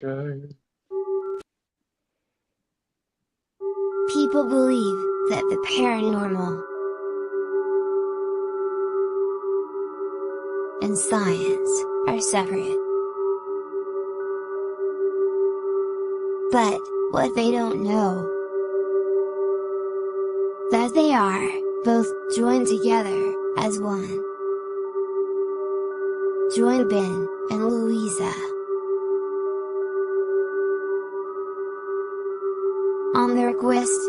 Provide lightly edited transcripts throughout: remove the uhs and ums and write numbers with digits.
Go. People believe that the paranormal and science are separate. But what they don't know, that they are both joined together as one. Join Ben and Louisa on their quest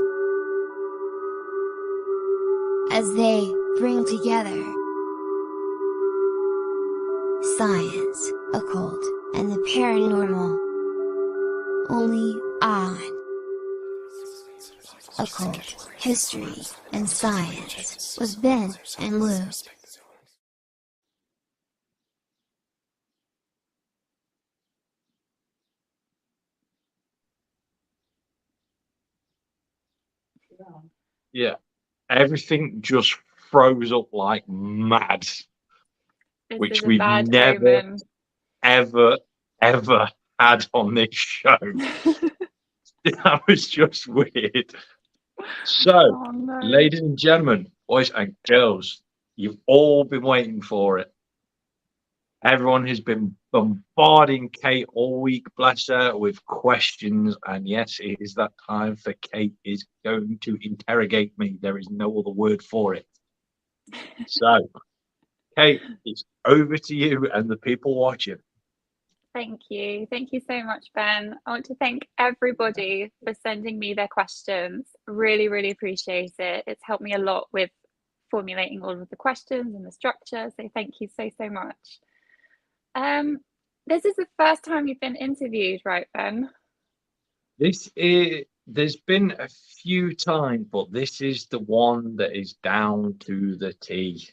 as they bring together science, occult, and the paranormal. Only on Occult, History, and Science with Ben and Lou. Yeah, everything just froze up like mad, This which is a we've bad never, omen. ever had on this show. That was just weird. So, Oh no. ladies and gentlemen, boys and girls, you've all been waiting for it. Everyone has been bombarding Kate all week, bless her, with questions. And yes, it is that time for Kate is going to interrogate me. There is no other word for it. So, Kate, it's over to you and the people watching. Thank you. Thank you so much, Ben. I want to thank everybody for sending me their questions. Really, really appreciate it. It's helped me a lot with formulating all of the questions and the structure. So thank you so, so much. This is the first time you've been interviewed, right, Ben? There's been a few times, but this is the one that is down to the T.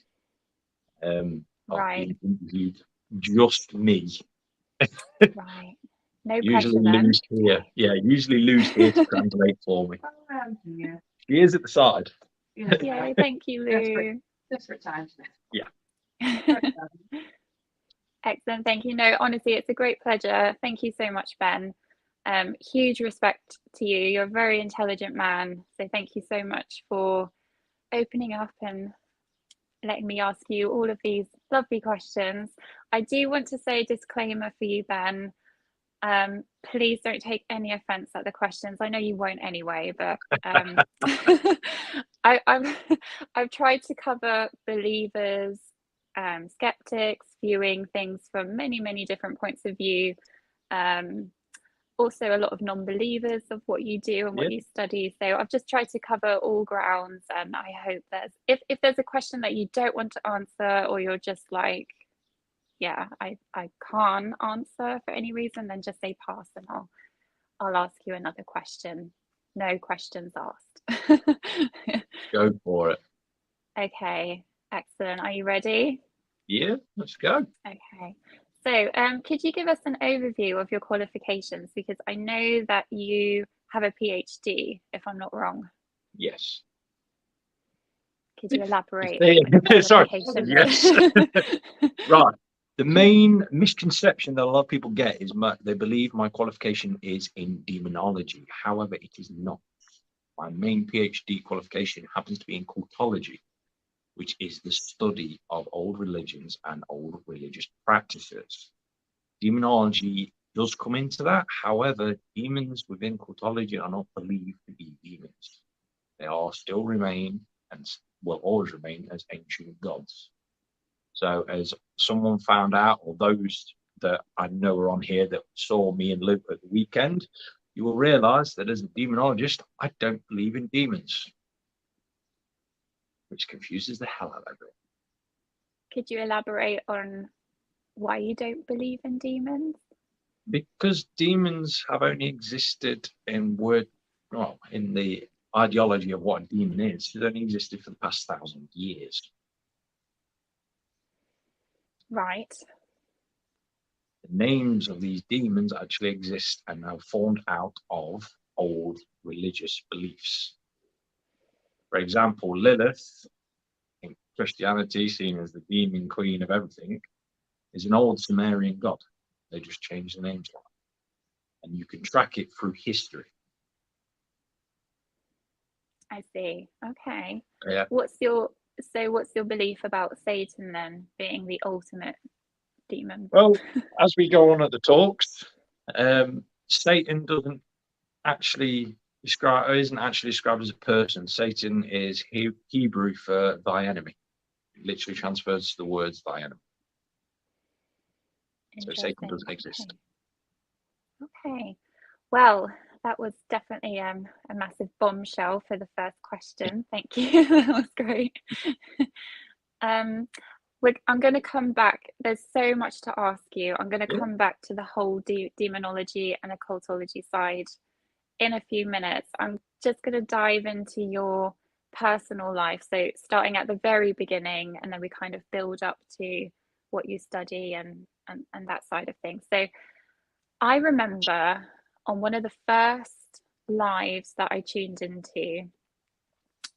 Right. I've been interviewed just me. Right. No Usually pressure then. Lou's here. Yeah, usually Lou's here to translate for me. She is at the side. Yay, thank you, Lou. Desperate times. Yeah. Excellent, thank you. No, honestly, it's a great pleasure. Thank you so much, Ben. Huge respect to you. You're a very intelligent man. So thank you so much for opening up and letting me ask you all of these lovely questions. I do want to say a disclaimer for you, Ben. Please don't take any offense at the questions. I know you won't anyway, but I've tried to cover believers, skeptics, viewing things from many, many different points of view. Also a lot of non-believers of what you do and what you study. So I've just tried to cover all grounds, and I hope that if there's a question that you don't want to answer, or you're just like, yeah, I can't answer for any reason, then just say pass and I'll ask you another question. No questions asked. Go for it. Okay, excellent. Are you ready? Yeah, let's go. Okay. So could you give us an overview of your qualifications? Because I know that you have a PhD, if I'm not wrong. Yes. Could you elaborate? Sorry. Yes. Right. The main misconception that a lot of people get is they believe my qualification is in demonology. However, it is not. My main PhD qualification happens to be in cultology, which is the study of old religions and old religious practices. Demonology does come into that. However, demons within cultology are not believed to be demons. They are still remain and will always remain as ancient gods. So as someone found out, or those that I know are on here that saw me and Luke at the weekend, you will realize that as a demonologist, I don't believe in demons, which confuses the hell out of it. Could you elaborate on why you don't believe in demons? Because demons have only existed in in the ideology of what a demon is. It's only existed for the past 1,000 years. Right. The names of these demons actually exist and are formed out of old religious beliefs. For example, Lilith, in Christianity, seen as the demon queen of everything, is an old Sumerian god. They just changed the names. you can track it through history. I see. Okay. Yeah. What's your belief about Satan then being the ultimate demon? Well, as we go on at the talks, Satan isn't actually described as a person. Satan is Hebrew for thy enemy. It literally transfers to the words thy enemy. So Satan doesn't exist. Okay. Well, that was definitely a massive bombshell for the first question. Thank you. That was great. I'm going to come back. There's so much to ask you. I'm going to come back to the whole demonology and occultology side in a few minutes. I'm just going to dive into your personal life. So starting at the very beginning, and then we kind of build up to what you study and that side of things. So I remember on one of the first lives that I tuned into,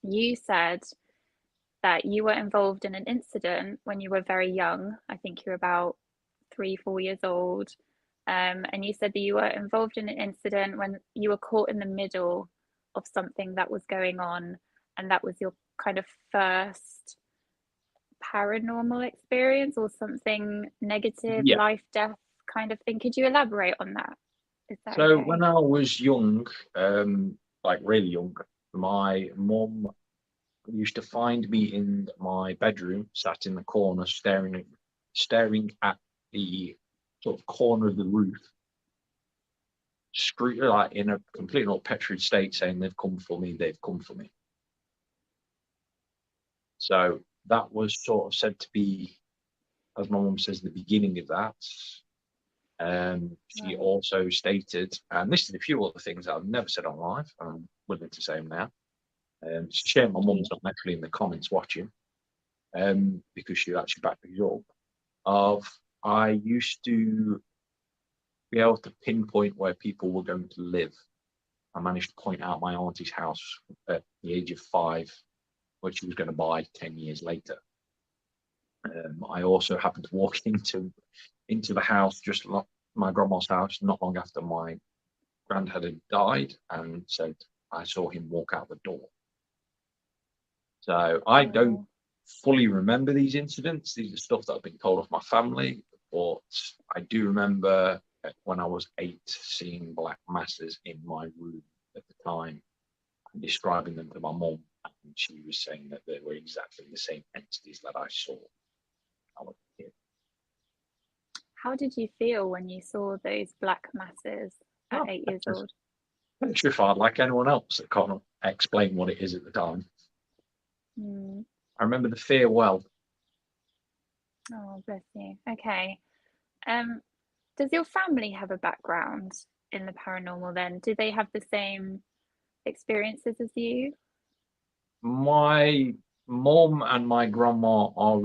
you said that you were involved in an incident when you were very young. I think you were about 3-4 years old. And you said that you were involved in an incident when you were caught in the middle of something that was going on, and that was your kind of first paranormal experience or something negative, life, death kind of thing. Could you elaborate on that? Is that So okay? when I was young, like really young, my mum used to find me in my bedroom, sat in the corner, staring at the sort of corner of the roof, like in a complete and utter petrified state, saying, "They've come for me, they've come for me." So that was sort of said to be, as my mum says, the beginning of that. She also stated, and this is a few other things that I've never said on live, I'm willing to say them now. It's a shame my mum's not actually in the comments watching, because she actually backed me up. I used to be able to pinpoint where people were going to live. I managed to point out my auntie's house at the age of 5, which she was going to buy 10 years later. I also happened to walk into the house, just like my grandma's house, not long after my granddad had died, and said I saw him walk out the door. So I don't fully remember these incidents. These are stuff that I've been told off my family, but I do remember when I was 8 seeing black masses in my room at the time and describing them to my mum, and she was saying that they were exactly the same entities that I saw. How did you feel when you saw those black masses at 8 years old? Petrified, like anyone else that can't explain what it is at the time. I remember the fear well. Oh, bless you. Okay. Does your family have a background in the paranormal then? Do they have the same experiences as you? My mum and my grandma are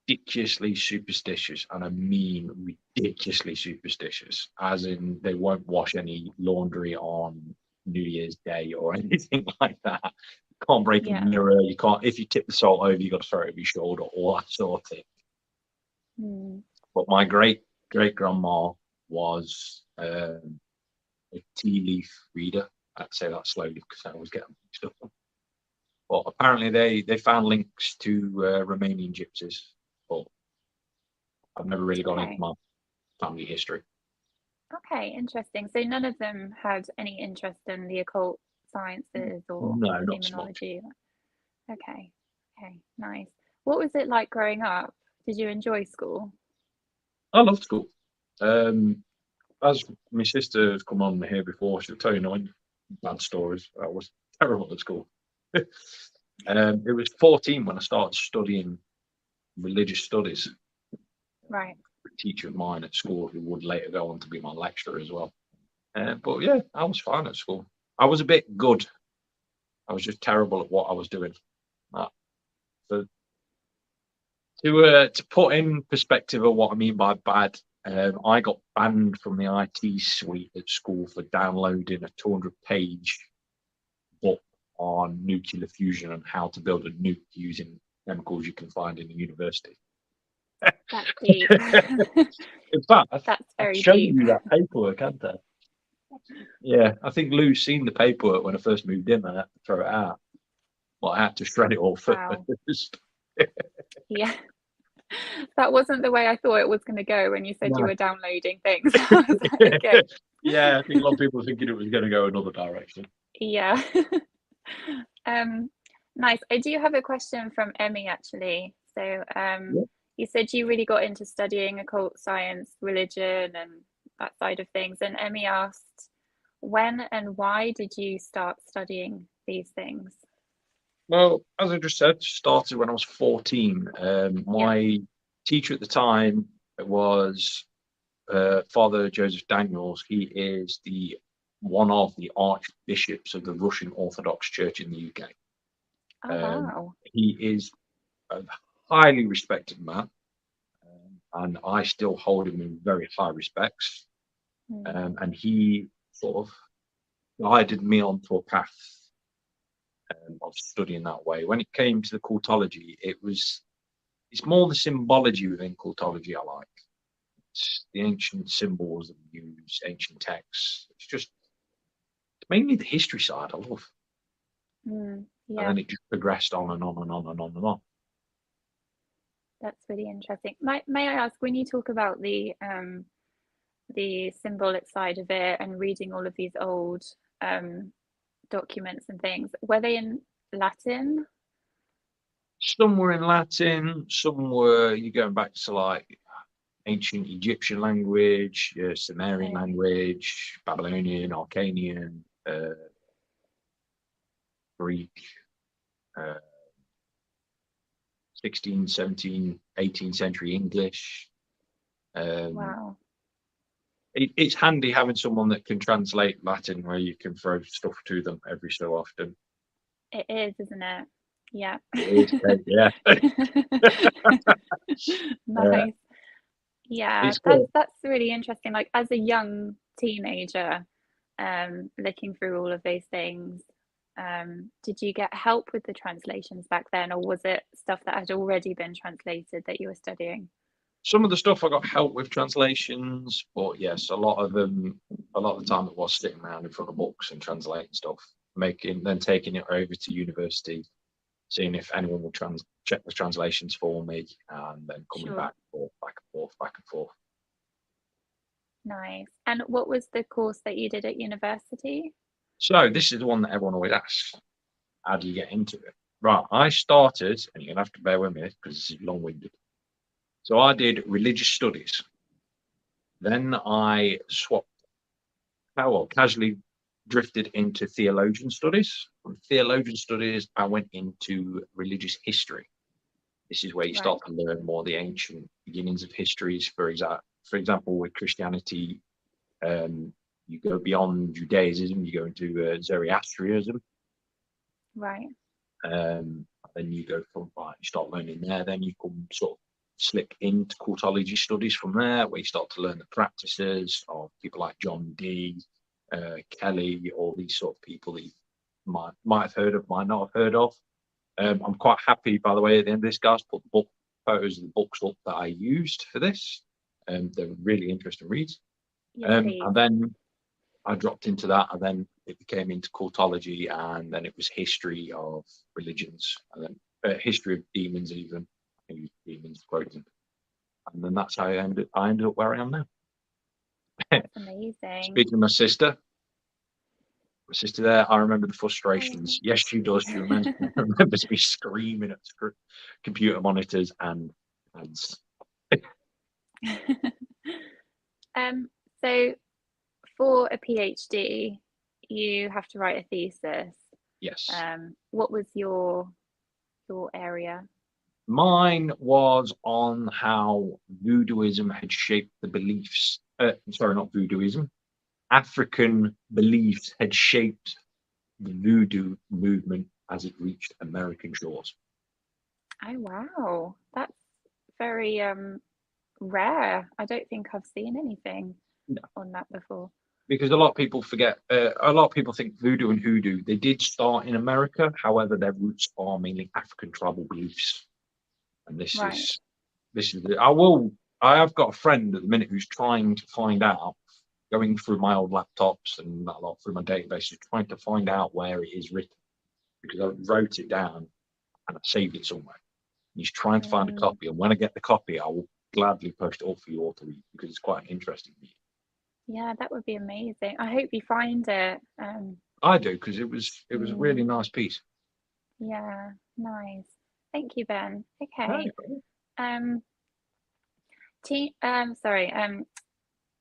ridiculously superstitious, and I mean ridiculously superstitious, as in they won't wash any laundry on New Year's Day or anything like that. You can't break a mirror, you can't, if you tip the salt over, you got to throw it over your shoulder, all that sort of thing. But my great grandma was a tea leaf reader. I'd say that slowly because I always get them mixed up. But apparently they found links to Romanian gypsies, but I've never really gone into my family history. Okay, interesting. So none of them had any interest in the occult sciences or demonology? Okay, nice. What was it like growing up? Did you enjoy school? I loved school. As my sister has come on here before, she'll tell you 9 bad stories. I was terrible at school. It was 14 when I started studying religious studies. Right. A teacher of mine at school who would later go on to be my lecturer as well. But yeah, I was fine at school. I was a bit good. I was just terrible at what I was doing. To put in perspective of what I mean by bad, I got banned from the IT suite at school for downloading a 200-page book on nuclear fusion and how to build a nuke using chemicals you can find in a university. That's deep. In fact, That's very I'll show deep. you that paperwork, can't I? Yeah, I think Lou's seen the paperwork when I first moved in, and I had to throw it out. Well, I had to shred it all Wow. first. Yeah. That wasn't the way I thought it was going to go when you said you No. were downloading things. I was like, okay. Yeah, I think a lot of people were thinking it was going to go another direction. Yeah. Nice. I do have a question from Emmy actually. So Yeah. you said you really got into studying occult science, religion, and that side of things. And Emmy asked, when and why did you start studying these things? Well, as I just said, started when I was 14. My teacher at the time was Father Joseph Daniels. He is one of the archbishops of the Russian Orthodox Church in the UK. Oh, wow. He is a highly respected man, and I still hold him in very high respects. And he sort of guided me onto a path of studying that way. When it came to the cultology, it's more the symbology within cultology I like. It's the ancient symbols that we use, ancient texts. It's mainly the history side I love. And Yeah, then it just progressed on and on and on and on and on. that's really interesting. May I ask, when you talk about the symbolic side of it and reading all of these old documents and things, were they in Latin? Some were in Latin, some were you going back to like ancient Egyptian language, Sumerian Okay. language, Babylonian, Arcanian, Greek, uh, 16th, 17th, 18th century English. Wow. It's handy having someone that can translate Latin where you can throw stuff to them every so often. It is, isn't it? Yeah. It is, yeah. Nice. Yeah, It's good. that's really interesting. Like as a young teenager, looking through all of those things, did you get help with the translations back then, or was it stuff that had already been translated that you were studying? Some of the stuff I got help with translations, but yes, a lot of the time it was sitting around in front of books and translating stuff, then taking it over to university, seeing if anyone will check the translations for me, and then coming Sure. back and forth, back and forth, back and forth. Nice. And what was the course that you did at university? So this is the one that everyone always asks: how do you get into it? Right, I started, and you're gonna have to bear with me because this is long-winded. So I did religious studies. Then I casually drifted into theologian studies. From theologian studies, I went into religious history. This is where you Right. start to learn more the ancient beginnings of histories. For example, with Christianity, you go beyond Judaism, you go into Zoroastrianism. Right. Then you go from you start learning there. Then you come sort of slip into cultology studies from there, where you start to learn the practices of people like John Dee, Kelly, all these sort of people that you might have heard of, might not have heard of. I'm quite happy, by the way, at the end of this, guys, put the photos of the books up that I used for this. They're really interesting reads. Yes, please. And then I dropped into that, and then it became into cultology, and then it was history of religions, and then history of demons, even. I use demons quoting, and then that's how I ended up where I am now. That's amazing. Speaking of my sister there, I remember the frustrations. Yes, she does. She remembers me screaming at computer monitors and pads. So for a PhD, you have to write a thesis. Yes. What was your area? Mine was on how voodooism had shaped the beliefs. Sorry, not voodooism. African beliefs had shaped the voodoo movement as it reached American shores. Oh wow, that's very rare. I don't think I've seen anything on that before. Because a lot of people forget, a lot of people think voodoo and hoodoo, they did start in America. However, their roots are mainly African tribal beliefs. And I have got a friend at the minute who's trying to find out going through my old laptops and that lot through my databases, trying to find out where it is written, because I wrote it down and I saved it somewhere. He's trying to find a copy, and when I get the copy, I will gladly post it up for you all to read, because it's quite an interesting read. Yeah, that would be amazing. I hope you find it. I do, because it was a really nice piece. Yeah, nice. Thank you, Ben. Okay. No.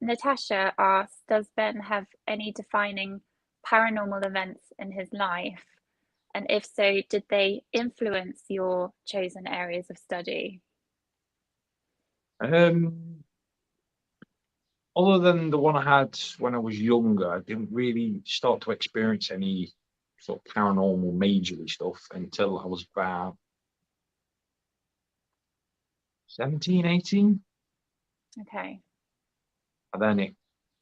Natasha asks, does Ben have any defining paranormal events in his life? And if so, did they influence your chosen areas of study? Other than the one I had when I was younger, I didn't really start to experience any sort of paranormal majorly stuff until I was about 17, 18. Okay. And then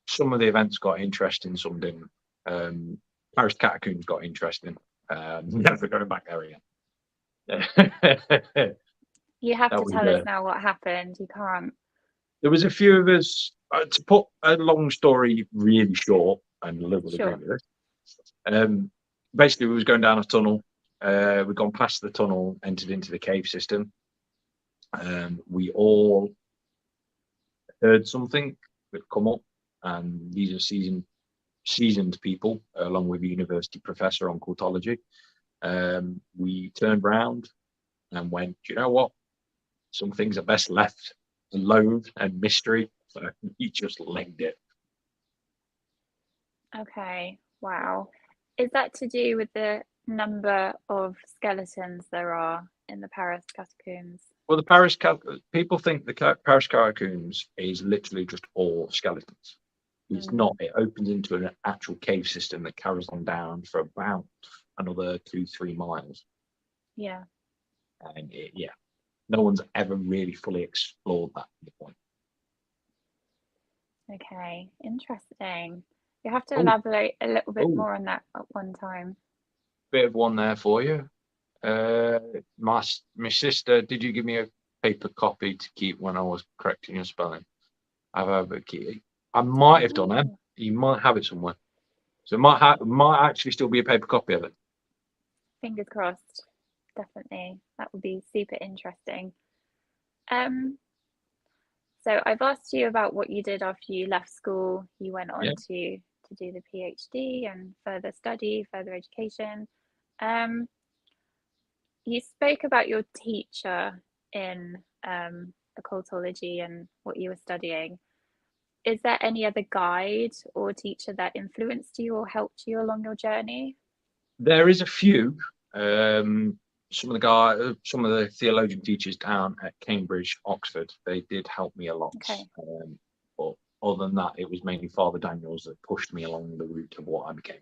some of the events got interesting, some didn't. Paris Catacombs got interesting. Never going back there again. You have That to was, tell us now what happened. You can't. there was a few of us, to put a long story really short, and Liv will agree Sure. with this. Basically, we was going down a tunnel. We'd gone past the tunnel, entered into the cave system. We all heard something that come up, and these are seasoned people, along with a university professor on cultology. We turned round and went, do you know what? Some things are best left alone and mystery. So we just legged it. Okay. Wow. Is that to do with the number of skeletons there are in the Paris catacombs? Well, people think the Paris Catacombs is literally just all skeletons. It's not. It opens into an actual cave system that carries on down for about another 2-3 miles. Yeah. And no one's ever really fully explored that to the point. Okay. Interesting. You have to elaborate a little bit more on that at one time. Bit of one there for you. My sister, did you give me a paper copy to keep when I was correcting your spelling? I might have done it. You might have it somewhere. So it might actually still be a paper copy of it. Fingers crossed. Definitely. That would be super interesting. So I've asked you about what you did after you left school. You went on to do the PhD and further study, further education. You spoke about your teacher in occultology and what you were studying. Is there any other guide or teacher that influenced you or helped you along your journey? There is a few. Some of the theologian teachers down at Cambridge, Oxford, they did help me a lot. Okay. But other than that, it was mainly Father Daniels that pushed me along the route of what I became.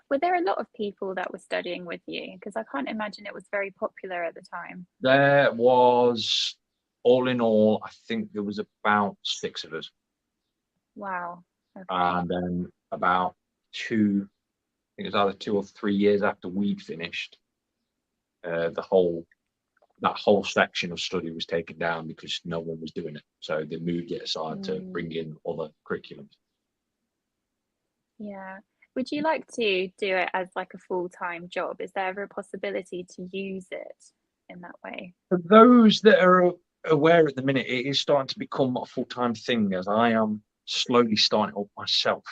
Were there a lot of people that were studying with you? Because I can't imagine it was very popular at the time. There was, all in all, I think there was about 6 of us. Wow. Okay. And then about I think it was either 2 or 3 years after we'd finished, that whole section of study was taken down because no one was doing it. So they moved it aside to bring in other curriculums. Yeah. Would you like to do it as like a full-time job? Is there ever a possibility to use it in that way? For those that are aware at the minute, it is starting to become a full-time thing, as I am slowly starting up myself,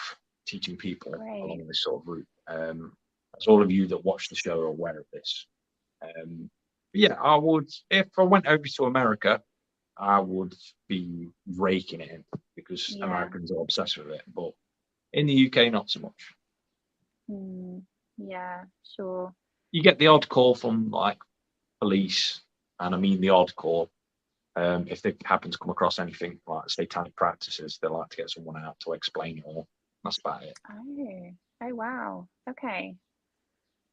teaching people along this sort of route. As all of you that watch the show are aware of this. Yeah, I would, if I went over to America, I would be raking it in because Americans are obsessed with it. But in the UK, not so much. Yeah, sure. You get the odd call from like police, and I mean the odd call. If they happen to come across anything like satanic practices, they like to get someone out to explain it all. That's about it. Oh wow. Okay.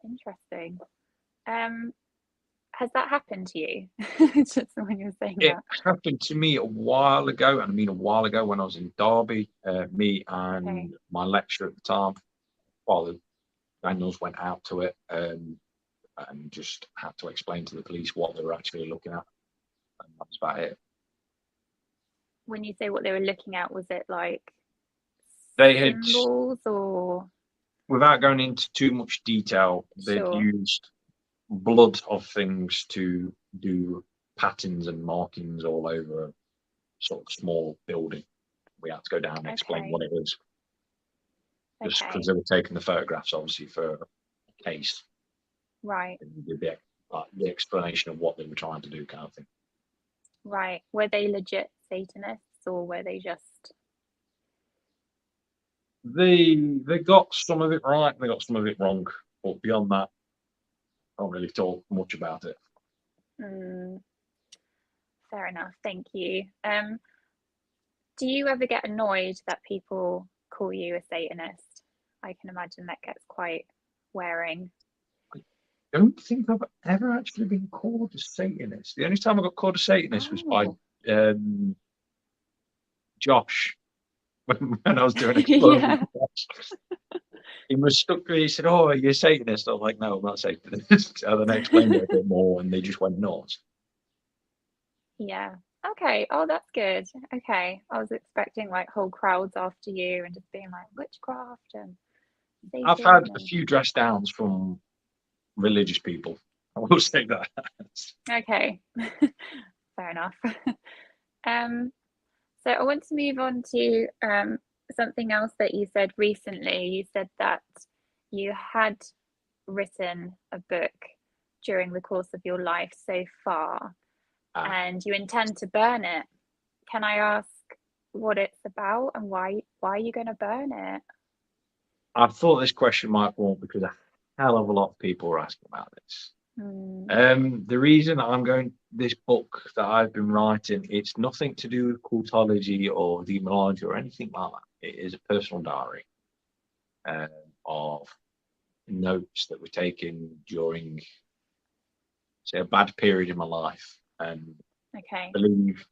Interesting. Has that happened to you? Just when you're saying It that. happened to me a while ago, and I mean a while ago when I was in Derby. Me and my lecturer at the time, Father Daniels, went out to it and just had to explain to the police what they were actually looking at, and that's about it. When you say what they were looking at, was it like They had, symbols or? without going into too much detail, they'd Sure. used blood of things to do patterns and markings all over a sort of small building. We had to go down and explain Okay. what it was, just Okay. because they were taking the photographs, obviously, for a case. Right. The explanation of what they were trying to do, kind of thing. Right. Were they legit Satanists or were they just? They got some of it right, they got some of it wrong, but beyond that, I don't really talk much about it. Fair enough. Thank you. Do you ever get annoyed that people call you a Satanist? I can imagine that gets quite wearing. I don't think I've ever actually been called a Satanist. The only time I got called a Satanist was by Josh when I was doing Exploring. Yeah. He was stuck. He said, "Oh, you're a Satanist." I was like, "No, I'm not a Satanist." And then I explained it a bit more, and they just went nuts. Yeah. Okay. Oh, that's good. Okay. I was expecting like whole crowds after you and just being like witchcraft and I've Satan. had a few dress downs from religious people. I will say that. Okay. Fair enough. So I want to move on to something else that you said recently. You said that you had written a book during the course of your life so far, and you intend to burn it. Can I ask what it's about and why are you going to burn it? I thought this question might come up because a hell of a lot of people are asking about this. The reason I'm going this book that I've been writing, it's nothing to do with cultology or demonology or anything like that. It is a personal diary of notes that were taken during, say, a bad period in my life. And Okay. I believe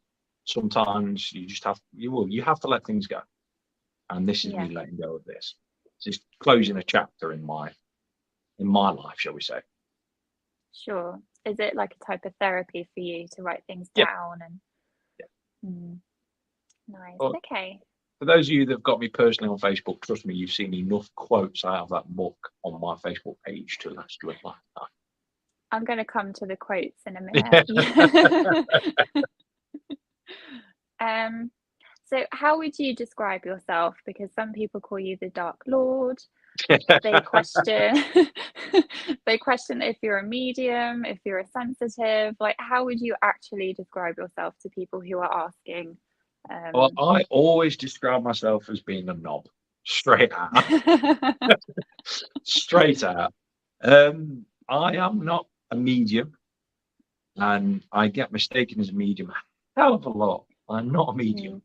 sometimes you just have you have to let things go. And this is me letting go of this. It's just closing a chapter in my life, shall we say. Sure. Is it like a type of therapy for you to write things down? And nice. But okay. for those of you that have got me personally on Facebook, trust me, you've seen enough quotes out of that book on my Facebook page to last you a lifetime. I'm going to come to the quotes in a minute. So how would you describe yourself? Because some people call you the Dark Lord. They question they question if you're a medium, if you're a sensitive. Like, how would you actually describe yourself to people who are asking? Well, I always describe myself as being a knob, straight out. Straight out. I am not a medium, and I get mistaken as a medium a hell of a lot. I'm not a medium.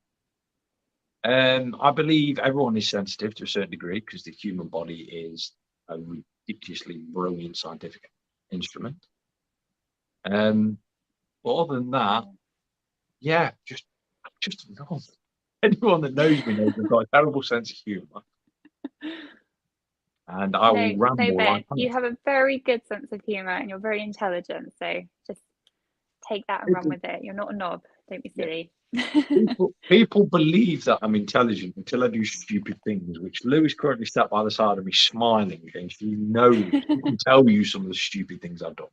I believe everyone is sensitive to a certain degree because the human body is a ridiculously brilliant scientific instrument. But other than that, yeah, just a knob. Anyone that knows me knows I've got a terrible sense of humour. And I will ramble like that. You have a very good sense of humour and you're very intelligent. So just take that and run with it. You're not a knob. Don't be silly. People believe that I'm intelligent until I do stupid things, which Louis currently sat by the side of me smiling against. He knows, he can tell you some of the stupid things I've done.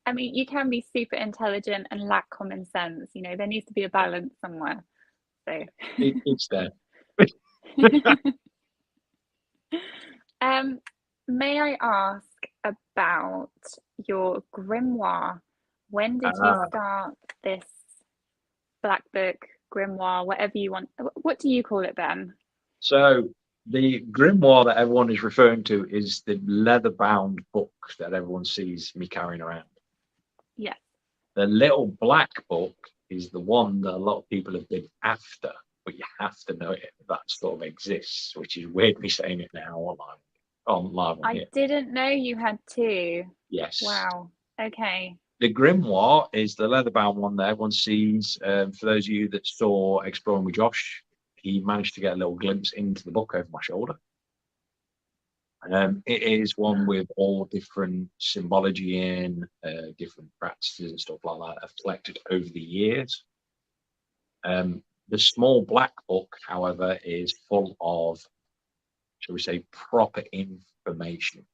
I mean, you can be super intelligent and lack common sense. You know, there needs to be a balance somewhere. So it's there. May I ask about your grimoire? When did you start this black book, grimoire, whatever you want? What do you call it, Ben? So the grimoire that everyone is referring to is the leather-bound book that everyone sees me carrying around. Yes. The little black book is the one that a lot of people have been after, but you have to know it that sort of exists, which is weird me saying it now online. I didn't know you had two. Yes. Wow. Okay. The grimoire is the leather-bound one that everyone sees. For those of you that saw Exploring with Josh, he managed to get a little glimpse into the book over my shoulder. It is one with all different symbology in, different practices and stuff like that I've collected over the years. The small black book, however, is full of, shall we say, proper information.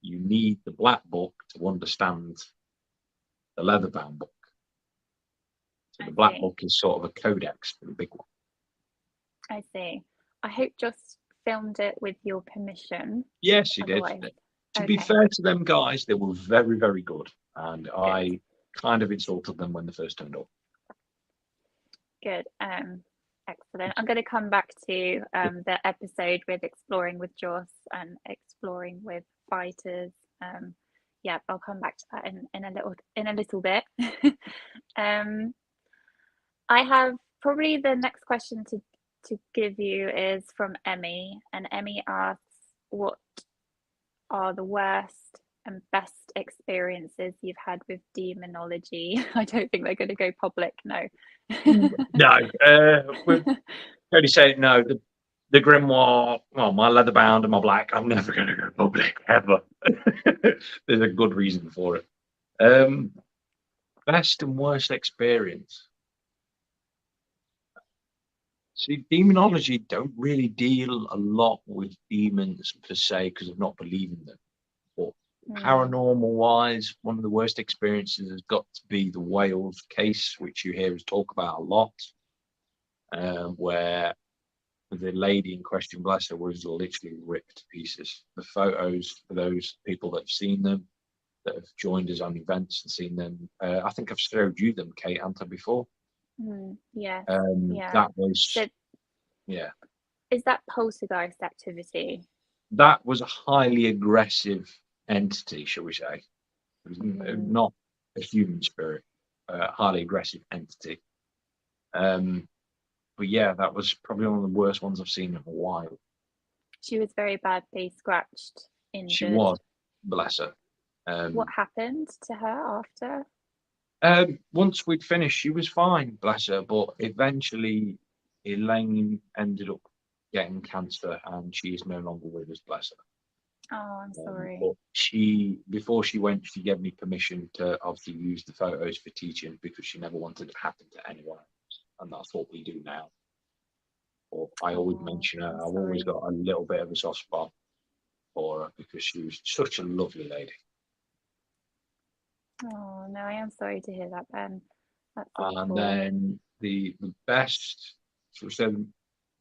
You need the black book to understand the leather-bound book. So the black book is sort of a codex for the big one. I see. I hope Joss filmed it with your permission. Yes, he did. To be fair to them guys, they were very, very good. And I kind of insulted them when they first turned up. Good. Excellent. I'm going to come back to the episode with exploring with Joss and exploring with fighters. Yeah, I'll come back to that in a little bit. I have probably the next question to give you is from Emmy, and Emmy asks, what are the worst and best experiences you've had with demonology? I don't think they're going to go public. No. No. We're only saying no. The grimoire, well, my leather bound and my black, I'm never going to go public ever. There's a good reason for it. Best and worst experience. See, demonology don't really deal a lot with demons per se because of not believing them. But paranormal wise, one of the worst experiences has got to be the Wales case, which you hear us talk about a lot, where the lady in question, bless her, was literally ripped to pieces. The photos, for those people that have seen them, that have joined us on events and seen them, I think I've showed you them, Kate, haven't I, before? Yeah. That was, yeah. Is that poltergeist activity? That was a highly aggressive entity, shall we say. It was not a human spirit, a highly aggressive entity. But yeah, that was probably one of the worst ones I've seen in a while. She was very badly scratched, injured. She was, bless her. What happened to her after? Once we'd finished, she was fine, bless her. But eventually, Elaine ended up getting cancer, and she is no longer with us, bless her. Oh, I'm sorry. But before she went, she gave me permission to obviously use the photos for teaching because she never wanted it to happen to anyone else, and that's what we do now. But I always mention her. I've always got a little bit of a soft spot for her because she was such a lovely lady. Oh no, I am sorry to hear that, Ben. That's awful. And then the best, so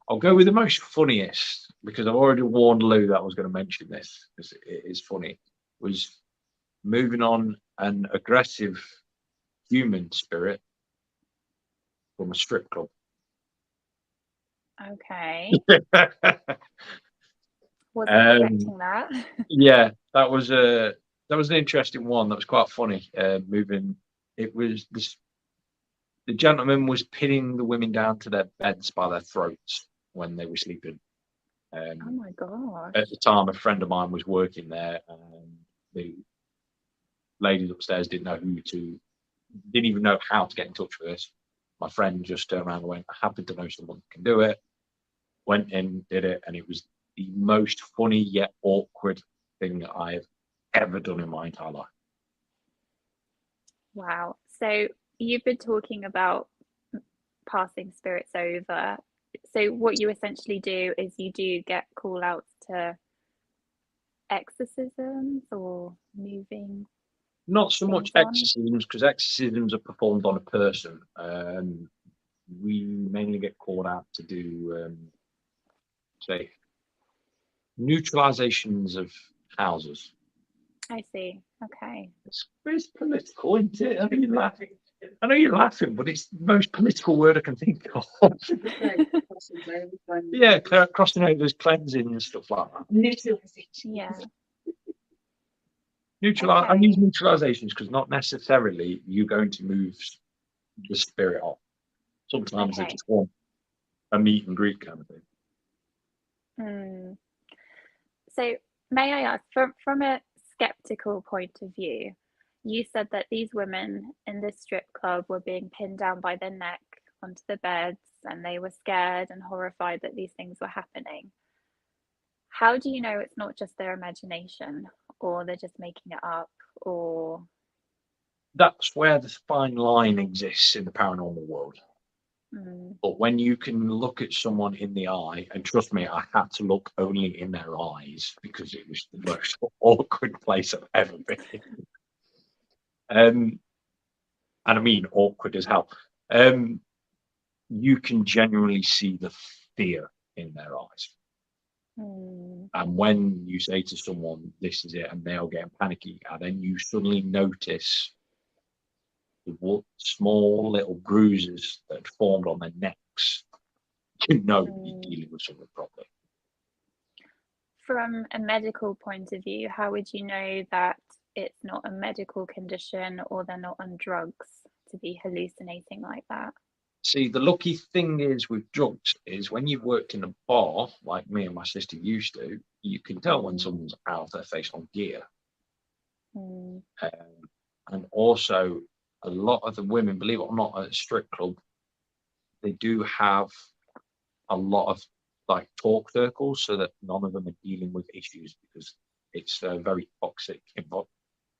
I'll go with the most funniest because I've already warned Lou that I was going to mention this because it is funny. Was moving on an aggressive human spirit from a strip club. Okay. Wasn't expecting that. Yeah, that was an interesting one. That was quite funny. It was this. The gentleman was pinning the women down to their beds by their throats when they were sleeping. Oh my gosh. At the time, a friend of mine was working there, and the ladies upstairs didn't even know how to get in touch with us. My friend just turned around and went, I happen to know someone who can do it. Went in, did it, and it was the most funny yet awkward thing that I've ever done in my entire life. Wow. So you've been talking about passing spirits over. So what you essentially do is you do get call outs to exorcisms or moving. Not so much exorcisms, because exorcisms are performed on a person. We mainly get called out to do, say, neutralizations of houses. I see. Okay. It's political, isn't it? I know you're laughing, but it's the most political word I can think of. Yeah, crossing over, cleansing and stuff like that. Yeah. I use neutralizations because not necessarily you're going to move the spirit off. Sometimes they just want a meet and greet kind of thing. So may I ask, from a skeptical point of view, you said that these women in this strip club were being pinned down by their neck onto the beds and they were scared and horrified that these things were happening. How do you know it's not just their imagination, or they're just making it up, or? That's where the fine line exists in the paranormal world. Mm. But when you can look at someone in the eye, and trust me, I had to look only in their eyes because it was the most awkward place I've ever been in. And I mean awkward as hell. You can genuinely see the fear in their eyes. Mm. And when you say to someone, this is it, and they'll get panicky, and then you suddenly notice the small little bruises that had formed on their necks, you know you're dealing with something properly. From a medical point of view, how would you know that it's not a medical condition or they're not on drugs to be hallucinating like that? See, the lucky thing is with drugs is when you've worked in a bar, like me and my sister used to, you can tell when someone's out of their face on gear. Mm. And also, a lot of the women, believe it or not, at a strip club, they do have a lot of like talk circles so that none of them are dealing with issues because it's a very toxic environment.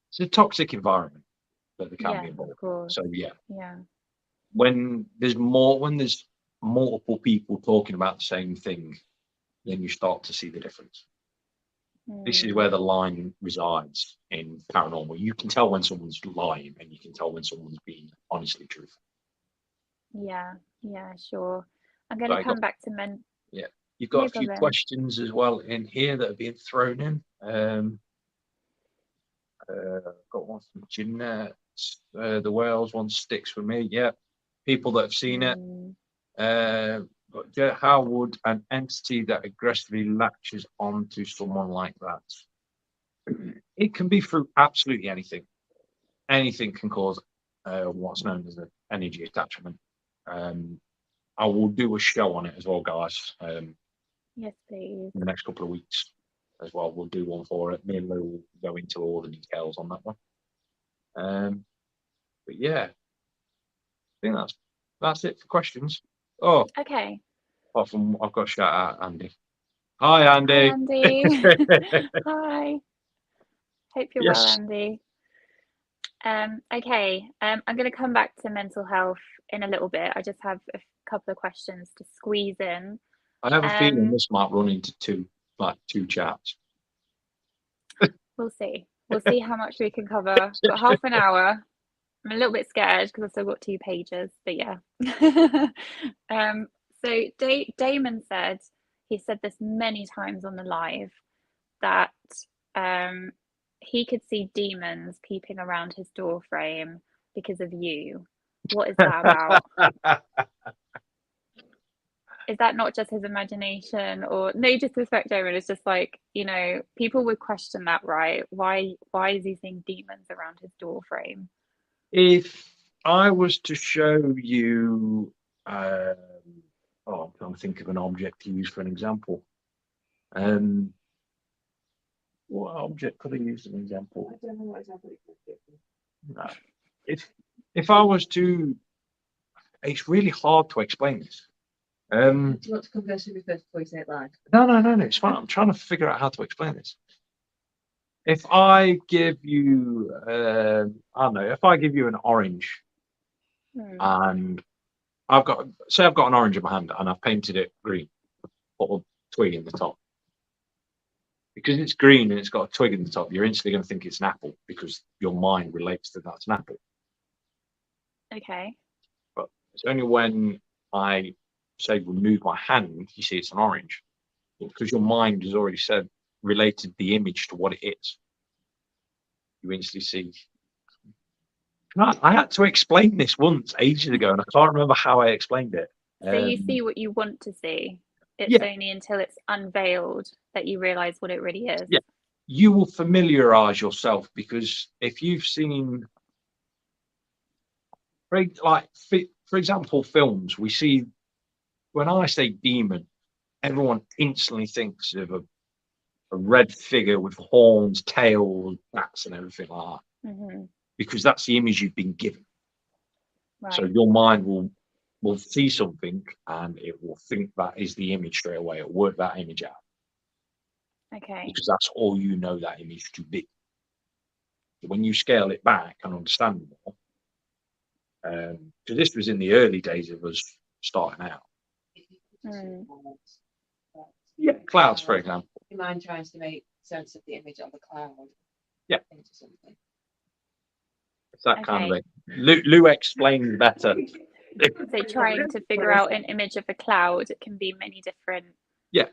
It's a toxic environment that they can be involved. Of course. So yeah, Yeah. when there's multiple people talking about the same thing, then you start to see the difference. This is where the line resides in paranormal. You can tell when someone's lying, and you can tell when someone's being honestly truthful. Yeah, sure. I'm going to come back to men. Yeah, you've got a few questions as well in here that are being thrown in. Got one from Jeanette. The Wales one sticks with me. Yeah, people that have seen it. But how would an entity that aggressively latches onto someone like that? It can be through absolutely anything. Anything can cause what's known as an energy attachment. I will do a show on it as well, guys. Yes, please. In the next couple of weeks as well. We'll do one for it. Me and Lou will go into all the details on that one. But yeah, I think that's it for questions. Oh, okay. Apart from I've got to shout out Andy. Hi, Andy. Hi, Andy. Hi. Hope you're well, Andy. Okay. I'm going to come back to mental health in a little bit. I just have a couple of questions to squeeze in. I have a feeling this might run into two chats. We'll see. We'll see how much we can cover. Got half an hour. I'm a little bit scared because I've still got 2 pages, but yeah. So Damon said, he said this many times on the live, that he could see demons peeping around his door frame because of you. What is that about? Is that not just his imagination? Or no disrespect, Damon, it's just like, you know, people would question that, right? Why is he seeing demons around his door frame? If I was to show you, I'm trying to think of an object to use for an example. What object could I use as an example? I don't know what example you could give. No. If I was to, it's really hard to explain this. Do you want to converse with me first before you say it live? No, it's fine. I'm trying to figure out how to explain this. If I give you, I don't know, if I give you an orange, and I've got an orange in my hand and I've painted it green, put a twig in the top. Because it's green and it's got a twig in the top, you're instantly going to think it's an apple because your mind relates to that's an apple. Okay. But it's only when I say remove my hand, you see it's an orange. Because your mind has already related the image to what it is. You instantly see. I had to explain this once ages ago, and I can't remember how I explained it. So you see what you want to see. It's only until it's unveiled that you realize what it really is. Yeah, you will familiarize yourself because if you've seen, for example, films, we see. When I say demon, everyone instantly thinks of a red figure with horns, tails, bats, and everything like that. Because that's the image you've been given. Right. So your mind will see something and it will think that is the image straight away. It'll work that image out. Okay. Because that's all you know that image to be. So when you scale it back and understand more, because this was in the early days of us starting out. Mm. Yeah, clouds, for example. You mind trying to make sense of the image of a cloud? Yeah. Into something. It's that kind of Okay. thing. Lou explains better. So trying to figure out an image of a cloud, it can be many different. Yeah.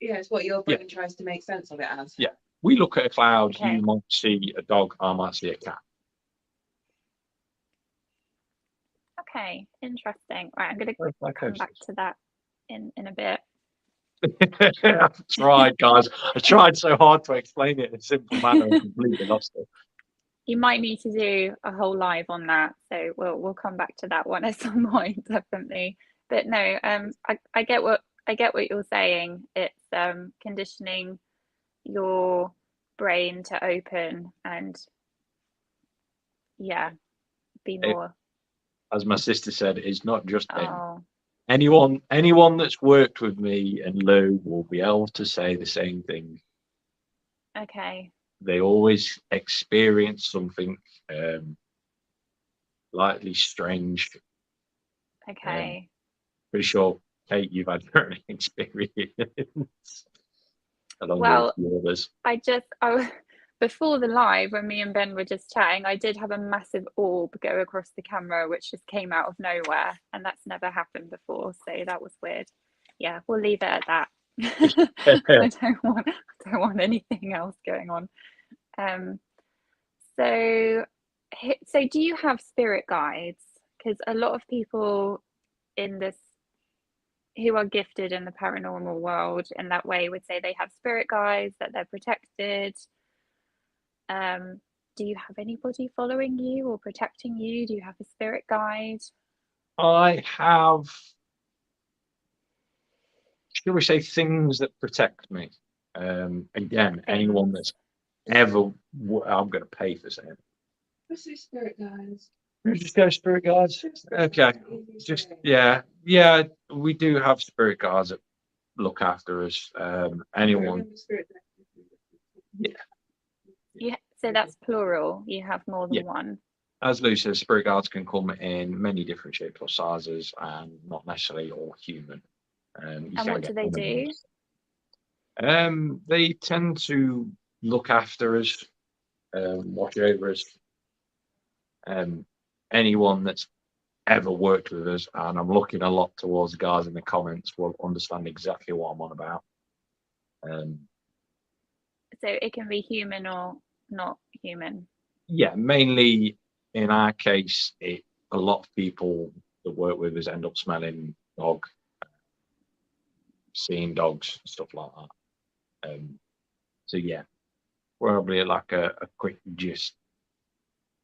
Yeah, it's what your brain tries to make sense of it as. Yeah. We look at a cloud, Okay. you might see a dog, I might see a cat. Okay, interesting. Right, I'm going to Like come back to that in a bit. I tried, guys. I tried so hard to explain it in a simple manner and completely lost it. You might need to do a whole live on that, so we'll come back to that one at some point, definitely. But no, I get what you're saying. It's conditioning your brain to open and be more. As my sister said, it's not just him. Oh, Anyone that's worked with me and Lou will be able to say the same thing. okay. They always experience something slightly strange. Okay. Pretty sure, Kate, you've had your own experience along Well, with the others. Before the live, when me and Ben were just chatting, I did have a massive orb go across the camera, which just came out of nowhere, and that's never happened before, so that was weird. Yeah, we'll leave it at that. I don't want anything else going on. So do you have spirit guides? Because a lot of people in this who are gifted in the paranormal world in that way would say they have spirit guides, that they're protected. Do you have anybody following you or protecting you? Do you have a spirit guide? I have, shall we say, things that protect me. Again, anyone that's ever, I'm going to pay for saying. What's these spirit guides? Just go spirit guides. Okay. Just yeah. We do have spirit guides that look after us. Anyone. Yeah. So that's plural. You have more than one. As Lou says, spirit guides can come in many different shapes or sizes, and not necessarily all human. And what do they do? They tend to look after us, watch over us. Anyone that's ever worked with us, and I'm looking a lot towards the guys in the comments, will understand exactly what I'm on about. So it can be human or not human. Yeah, mainly in our case, a lot of people that work with us end up smelling dog, seeing dogs, stuff like that. So yeah, probably like a quick just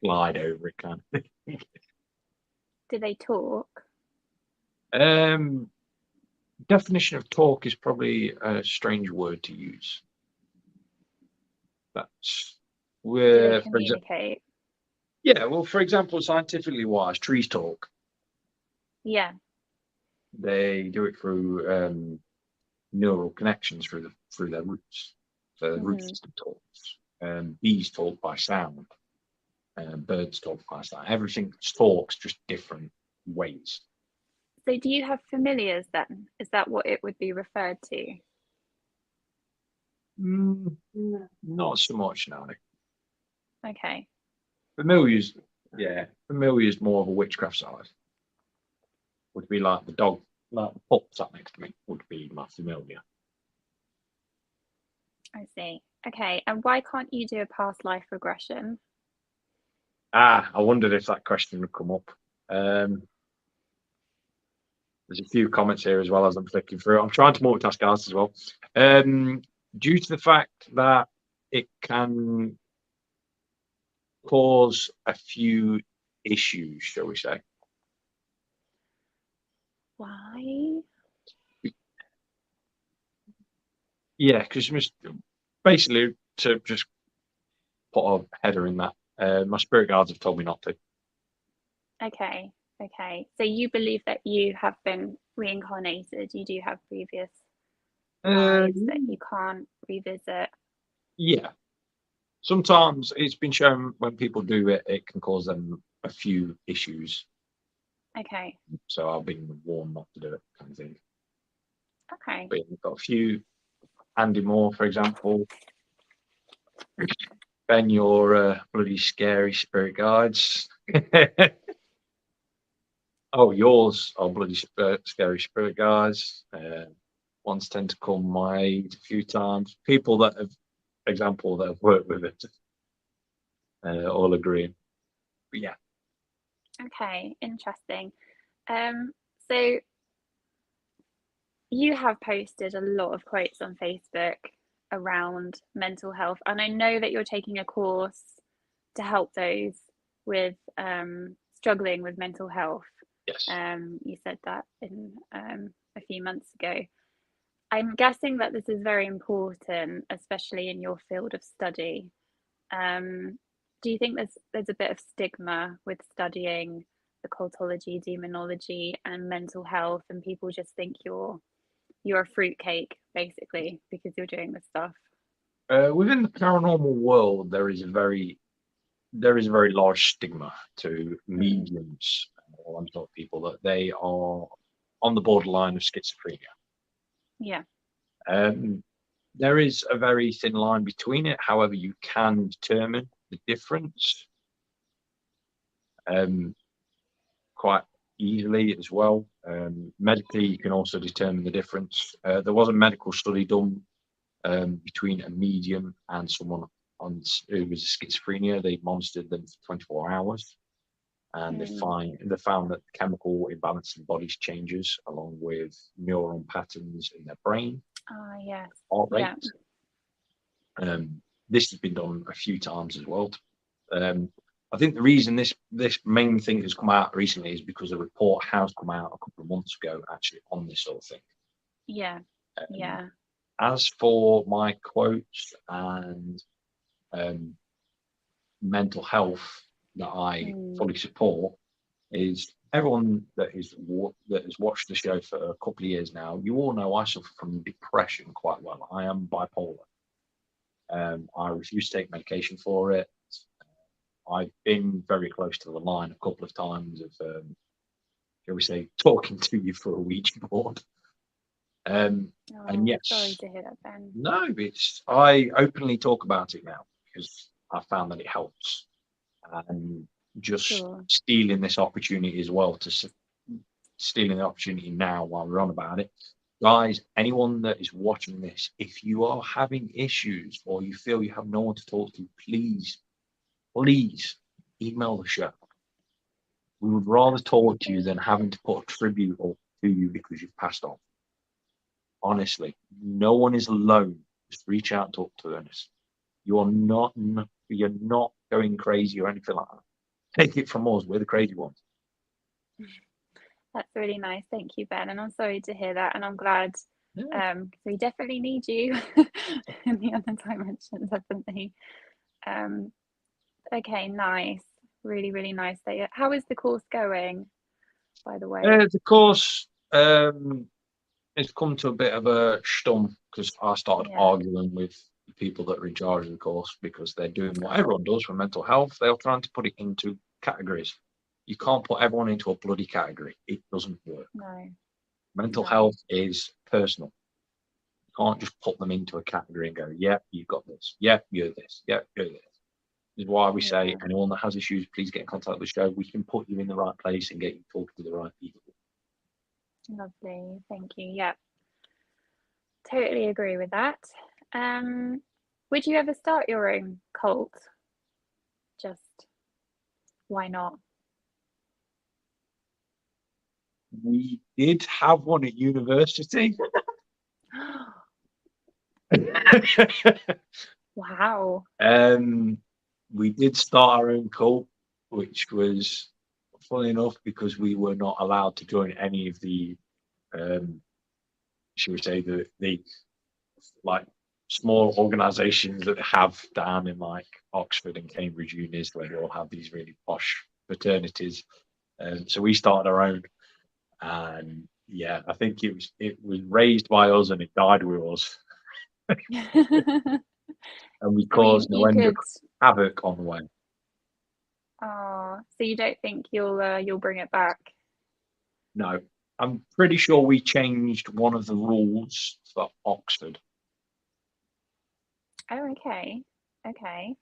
glide over it kind of thing. Do they talk? Definition of talk is probably a strange word to use. That's where, do they communicate? Yeah, well, for example, scientifically wise, trees talk. Yeah. They do it through neural connections through their roots. So the root system talks. Bees talk by sound. Birds talk by sound. Everything talks, just different ways. So do you have familiars then? Is that what it would be referred to? Not so much, no. Okay. Familiars more of a witchcraft side. Would be like the dog, like the pup sat next to me would be my familiar. I see. Okay. And why can't you do a past life regression? I wondered if that question would come up. There's a few comments here as well as I'm flicking through. I'm trying to multitask guys as well. Due to the fact that it can cause a few issues, shall we say. Why? Yeah, because basically to just put a header in that, my spirit guides have told me not to. Okay. So you believe that you have been reincarnated. You do have previous lives that you can't revisit. Yeah. Sometimes it's been shown when people do it, it can cause them a few issues. Okay. So I've been warned not to do it, kind of thing. Okay. But we've got a few. Andy Moore, for example. Ben, your bloody scary spirit guides. Oh, yours are bloody scary spirit guides. Ones tend to come my aid a few times. People that have, example, that have worked with it, all agree. But yeah, Okay. Interesting. So you have posted a lot of quotes on Facebook around mental health, and I know that you're taking a course to help those with struggling with mental health. yes. You said that in a few months ago. I'm guessing that this is very important, especially in your field of study. Do you think there's a bit of stigma with studying occultology, demonology, and mental health, and people just think you're a fruitcake basically because you're doing this stuff? Within the paranormal world, there is a very large stigma to mediums or I'm sort of people that they are on the borderline of schizophrenia. Yeah. There is a very thin line between it. However, you can determine the difference quite easily as well. Medically, you can also determine the difference. There was a medical study done between a medium and someone who was schizophrenia. They monitored them for 24 hours, and they found that the chemical imbalance in the body's changes along with neuron patterns in their brain, Yes. heart rate. Yeah. This has been done a few times as well. I think the reason this main thing has come out recently is because a report has come out a couple of months ago actually on this sort of thing. Yeah. Yeah. As for my quotes and mental health that I fully support, is everyone that has watched the show for a couple of years now, you all know I suffer from depression quite well. I am bipolar. I refuse to take medication for it. I've been very close to the line a couple of times of, shall we say, talking to you for a Ouija board. And yes, sorry to hear that, Ben. no, I openly talk about it now because I found that it helps, and just stealing this opportunity as well stealing the opportunity now while we're on about it. Guys, anyone that is watching this, if you are having issues or you feel you have no one to talk to, please email the show. We would rather talk to you than having to put a tribute up to you because you've passed on. Honestly, no one is alone. Just reach out and talk to us. You're not going crazy or anything like that. Take it from us. We're the crazy ones. That's really nice. Thank you, Ben. And I'm sorry to hear that. And I'm glad. We definitely need you in the other dimension, definitely. Okay, nice. Really, really nice. How is the course going, by the way? The course it's come to a bit of a stump because I started arguing with the people that are in charge of the course because they're doing what everyone does for mental health. They're trying to put it into categories. You can't put everyone into a bloody category. It doesn't work. No. Mental health is personal. You can't just put them into a category and go, yeah, you've got this. Yeah, you're this. Yeah, you're this. This is why we say anyone that has issues, please get in contact with the show. We can put you in the right place and get you talking to the right people. Lovely. Thank you. Yeah. Totally agree with that. Would you ever start your own cult? Just why not? We did have one at university. Wow. We did start our own cult, which was funny enough because we were not allowed to join any of the, should we say, the like small organisations that have down in like Oxford and Cambridge unis where they all have these really posh fraternities. So we started our own, and yeah, I think it was raised by us and it died with us. And we caused havoc on the way. Oh, so you don't think you'll bring it back? No, I'm pretty sure we changed one of the rules for Oxford Oh, okay. Okay.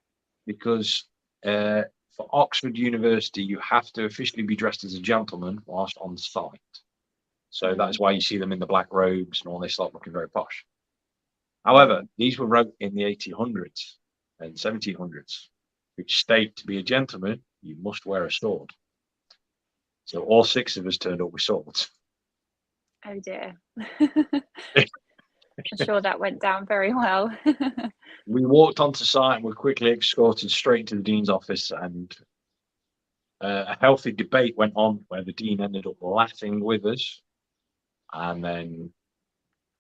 because for Oxford University, you have to officially be dressed as a gentleman whilst on site. So that's why you see them in the black robes and all this lot looking very posh. However, these were wrote in the 1800s and 1700s, which state to be a gentleman, you must wear a sword. So all 6 of us turned up with swords. Oh dear. I'm sure that went down very well. We walked onto site and were quickly escorted straight into the dean's office, and a healthy debate went on where the dean ended up laughing with us and then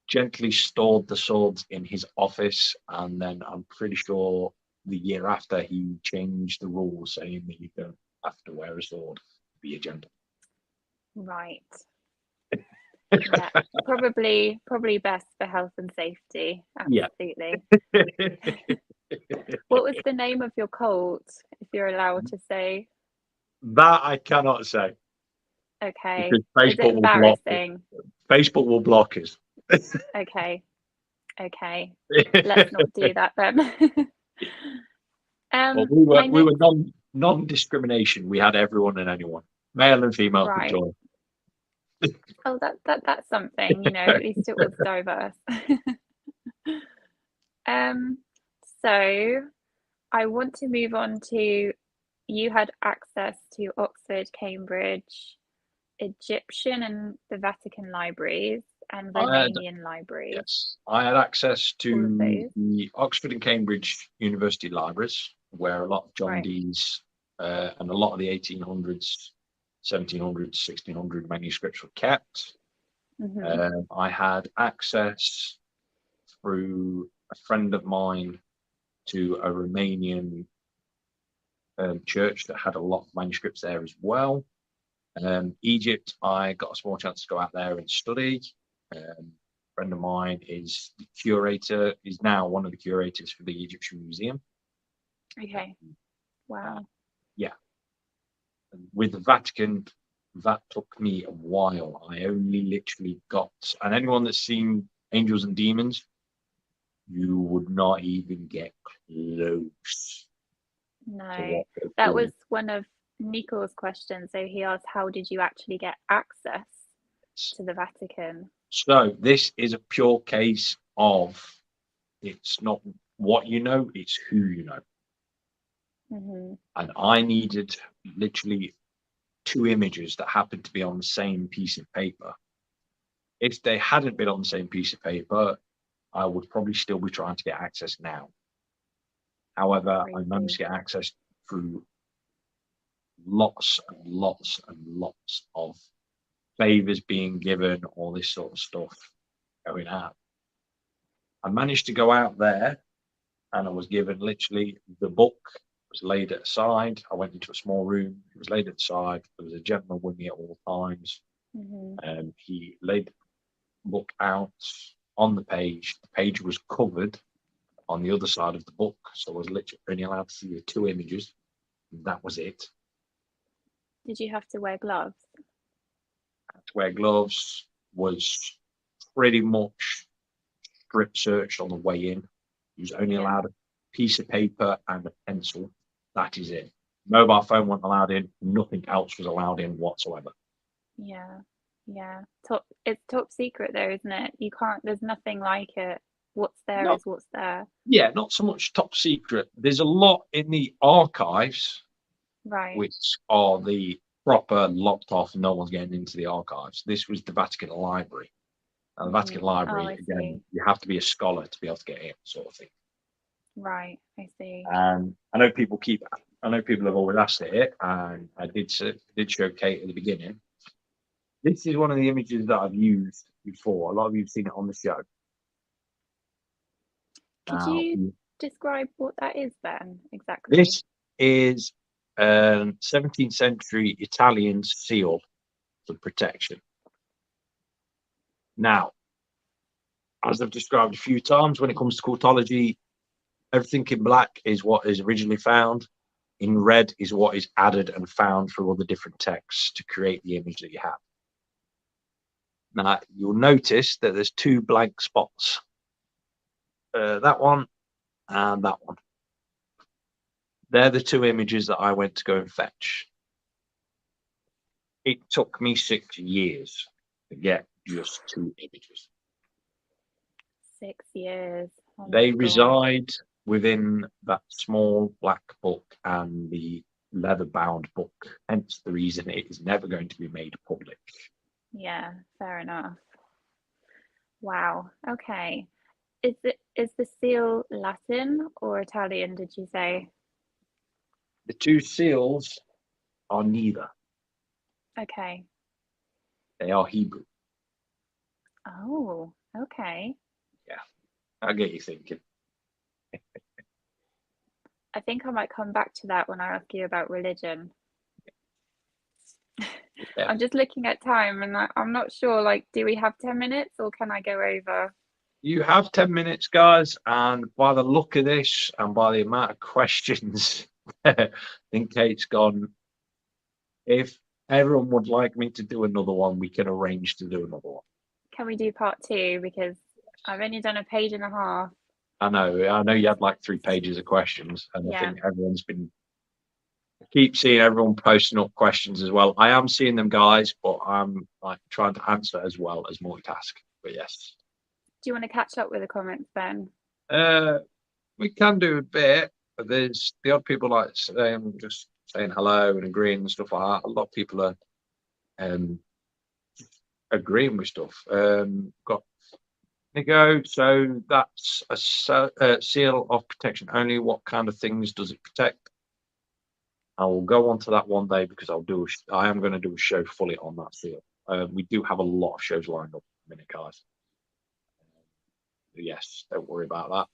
gently stored the swords in his office. And then I'm pretty sure the year after he changed the rules saying that you don't have to wear a sword to be a gentleman. Right. Yeah, probably best for health and safety. Absolutely. What was the name of your cult, if you're allowed to say? That I cannot say. Okay. Because Is it embarrassing? Facebook will block us. Okay. Okay. Let's not do that then. Well, my we were next- non-discrimination. We had everyone and anyone, male and female, could Right. join. Oh, that's something, at least it was diverse. So I want to move on to, you had access to Oxford, Cambridge, Egyptian and the Vatican libraries and Romanian libraries. Yes, I had access All of to those. the Oxford and Cambridge University libraries, where a lot of John Right. Dee's and a lot of the 1800s, 1700s, 1600 manuscripts were kept. I had access through a friend of mine to a Romanian church that had a lot of manuscripts there as well. Egypt, I got a small chance to go out there and study. A friend of mine is the curator, is now one of the curators for the Egyptian Museum. Okay. Wow. Yeah. With the Vatican, that took me a while. I only literally got, and anyone that's seen Angels and Demons, you would not even get close. No, that was one of Nico's questions. So he asked, how did you actually get access to the Vatican? So this is a pure case of, it's not what you know, it's who you know. And I needed literally 2 images that happened to be on the same piece of paper. If they hadn't been on the same piece of paper, I would probably still be trying to get access now. However, I managed to get access through lots and lots and lots of favors being given, all this sort of stuff going out. I managed to go out there and I was given literally the book was laid aside. I went into a small room, it was laid aside. There was a gentleman with me at all times. He laid the book out on the page. The page was covered on the other side of the book, so I was literally only allowed to see the 2 images. That was it. Did you have to wear gloves? I had to wear gloves, was pretty much strip searched on the way in. He was only allowed a piece of paper and a pencil. That is it. Mobile phone wasn't allowed in. Nothing else was allowed in whatsoever. Yeah. It's top secret though, isn't it? You can't, there's nothing like it. What's there is what's there. Yeah, not so much top secret. There's a lot in the archives, right, which are the proper locked off, no one's getting into the archives. This was the Vatican Library. And the Vatican Library, again, you have to be a scholar to be able to get in, sort of thing. Right, I see. I know people have always asked it, and I did show Kate at the beginning. This is one of the images that I've used before. A lot of you've seen it on the show. Could you describe what that is then, exactly? This is 17th century Italian seal for protection. Now, as I've described a few times, when it comes to cultology, everything in black is what is originally found. In red is what is added and found through all the different texts to create the image that you have. Now, you'll notice that there's 2 blank spots. That one and that one. They're the 2 images that I went to go and fetch. It took me 6 years to get just 2 images. 6 years. Oh my They God. reside within that small black book and the leather-bound book. Hence the reason it is never going to be made public. Yeah, fair enough. Wow. Okay. Is the seal Latin or Italian, did you say? The 2 seals are neither. Okay. They are Hebrew. Oh, okay. I'll get you thinking. I think I might come back to that when I ask you about religion. Yeah. I'm just looking at time and I'm not sure, like, do we have 10 minutes or can I go over? You have 10 minutes, guys, and by the look of this and by the amount of questions, I think Kate's gone. If everyone would like me to do another one, we can arrange to do another one. Can we do part 2? Because I've only done a page and a half. I know you had like 3 pages of questions, and Yeah. I think everyone's been. I keep seeing everyone posting up questions as well. I am seeing them, guys, but I'm like trying to answer as well as multitask. But yes, Do you want to catch up with the comments, Ben? we can do a bit, but there's the odd people like just saying hello and agreeing and stuff like that. A lot of people are agreeing with stuff. Got Nico, so that's a seal of protection only. What kind of things does it protect? I will go on to that one day because I am going to do a show fully on that seal. We do have a lot of shows lined up in a minute, guys. Yes, don't worry about that.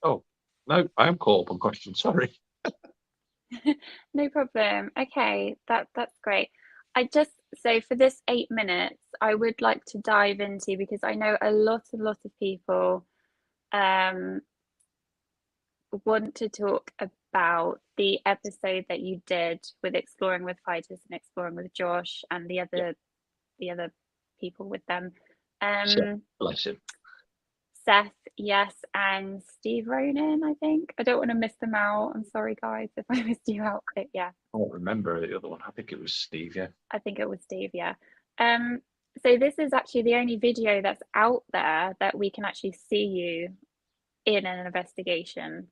Oh, no, I am caught up on questions. Sorry. No problem. Okay, that's great. So for this 8 minutes, I would like to dive into, because I know a lot of people want to talk about the episode that you did with Exploring with Fighters and Exploring with Josh and the other people with them. Bless him. Seth, yes, and Steve Ronan, I think. I don't want to miss them out. I'm sorry, guys, if I missed you out. But yeah. I don't remember the other one. I think it was Steve, yeah. I think it was Steve, yeah. So this is actually the only video that's out there that we can actually see you in an investigation.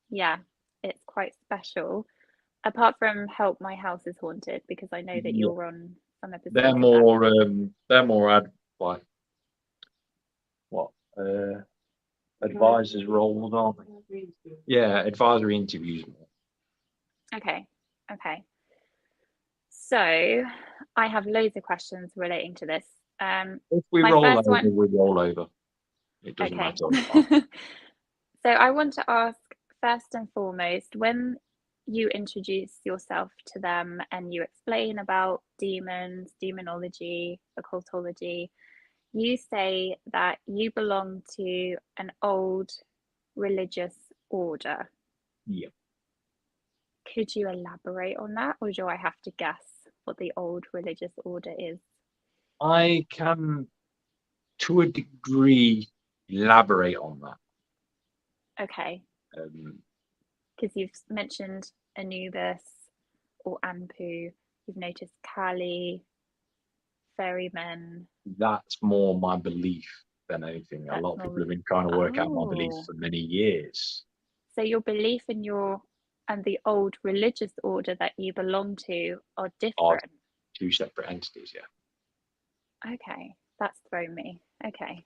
Yeah, it's quite special. Apart from Help My House is Haunted, because I know that you're on some episodes. They're more like what advisors roles, aren't they? Yeah, advisory interviews. Okay. So I have loads of questions relating to this. If we roll over, we roll over. It doesn't matter. So I want to ask, first and foremost, when you introduce yourself to them and you explain about demons, demonology, occultology, you say that you belong to an old religious order. Yeah. Could you elaborate on that, or do I have to guess what the old religious order is? I can, to a degree, elaborate on that. Okay. Because you've mentioned Anubis or Anpu, you've noticed Kali, ferrymen. That's more my belief than anything. A lot of people have been trying to work out my belief for many years. So your belief in the old religious order that you belong to are different. 2 separate entities, yeah. Okay, that's thrown me. Okay.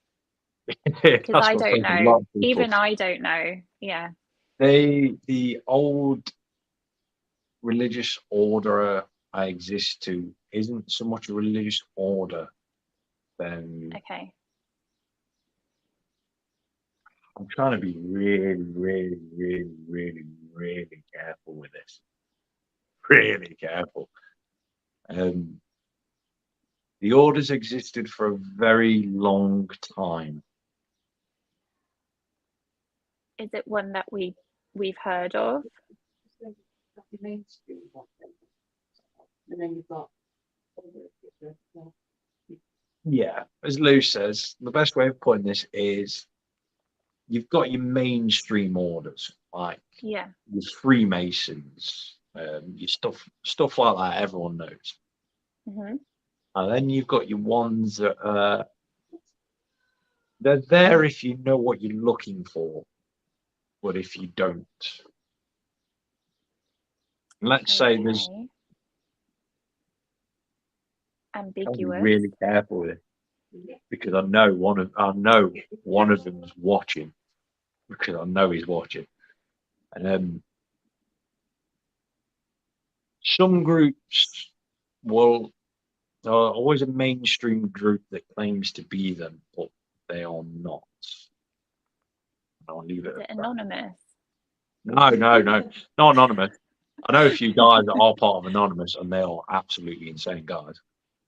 Because I don't know. Even I don't know. Yeah. The old religious order I exist to isn't so much a religious order then. Okay. I'm trying to be really, really, really, really, really careful with this. Really careful. The orders existed for a very long time. Is it one that we've heard of? And then you've got Yeah, as Lou says, the best way of putting this is you've got your mainstream orders, like Yeah. your Freemasons, your stuff like that. Everyone knows. Hmm. And then you've got your ones that they're there if you know what you're looking for, but if you don't, let's say there's. Okay. I'll be Ambiguous. really careful with it because I know one of them's watching because I know he's watching, and some groups will. There are always a mainstream group that claims to be them, but they are not. I'll leave it Is it at that. anonymous? No, not anonymous. I know a few guys that are part of Anonymous, and they are absolutely insane guys.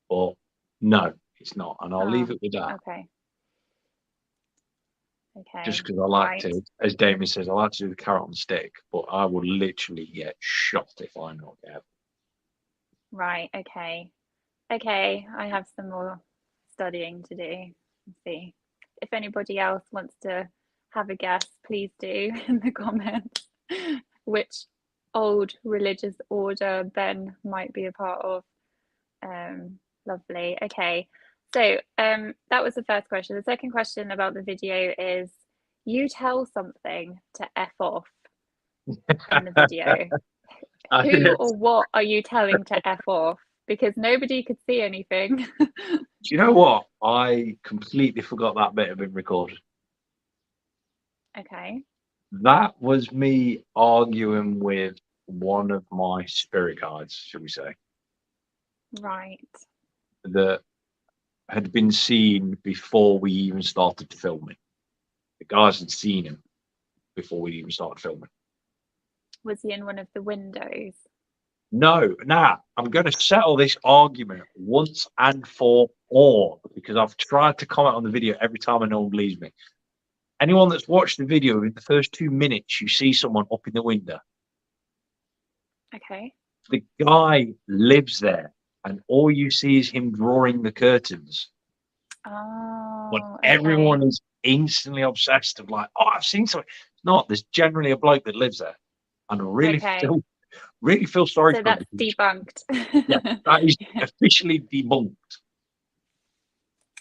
But no, it's not, and I'll leave it with that. Okay. Okay. Just because I like Right. to, as Damien says, I like to do the carrot on stick, but I will literally get shot if I'm not careful. Right. Okay. Okay. I have some more studying to do. Let's see. If anybody else wants to have a guess, please do in the comments which old religious order Ben might be a part of. Lovely. Okay. So that was the first question. The second question about the video is you tell something to F off in the video. Who or what are you telling to F off? Because nobody could see anything. Do you know what? I completely forgot that bit had been recorded. Okay. That was me arguing with one of my spirit guides, should we say, Right. that had been seen before we even started filming. The guys had seen him before we even started filming. Was he in one of the windows? No, I'm going to settle this argument once and for all because I've tried to comment on the video every time and no one believes me. Anyone that's watched the video, in the first 2 minutes, you see someone up in the window. Okay. The guy lives there, and all you see is him drawing the curtains. But Oh, everyone okay. is instantly obsessed of like, oh, I've seen something. It's not. There's generally a bloke that lives there, and I really Okay. feel sorry So for him. that's debunked. Yeah, that is officially debunked.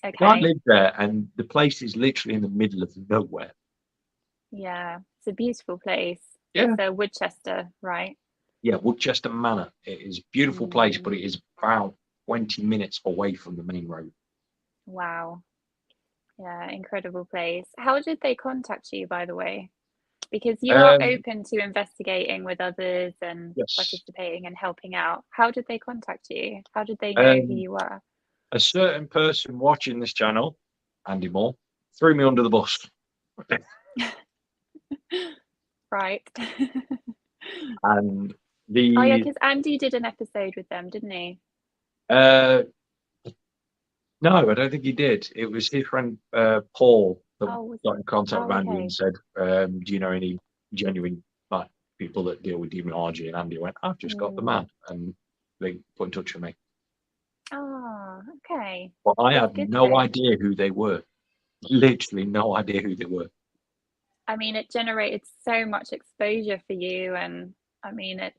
I Okay. live there, and the place is literally in the middle of nowhere. Yeah, it's a beautiful place. Yeah. It's Woodchester, right? Yeah, Woodchester Manor. It is a beautiful place, but it is about 20 minutes away from the main road. Wow. Yeah, incredible place. How did they contact you, by the way? Because you are open to investigating with others and Yes. participating and helping out. How did they contact you? How did they know who you were? A certain person watching this channel, Andy Moore, threw me under the bus. Right. And Oh yeah, because Andy did an episode with them, didn't he? no, I don't think he did. It was his friend Paul that Oh, got in contact with Andy okay. and said, do you know any genuine like people that deal with demonology? And Andy went, I've just got the man, and they put in touch with me. Oh, okay. But I That's had good no though. idea who they were. Literally no idea who they were. I mean, it generated so much exposure for you, and I mean, it's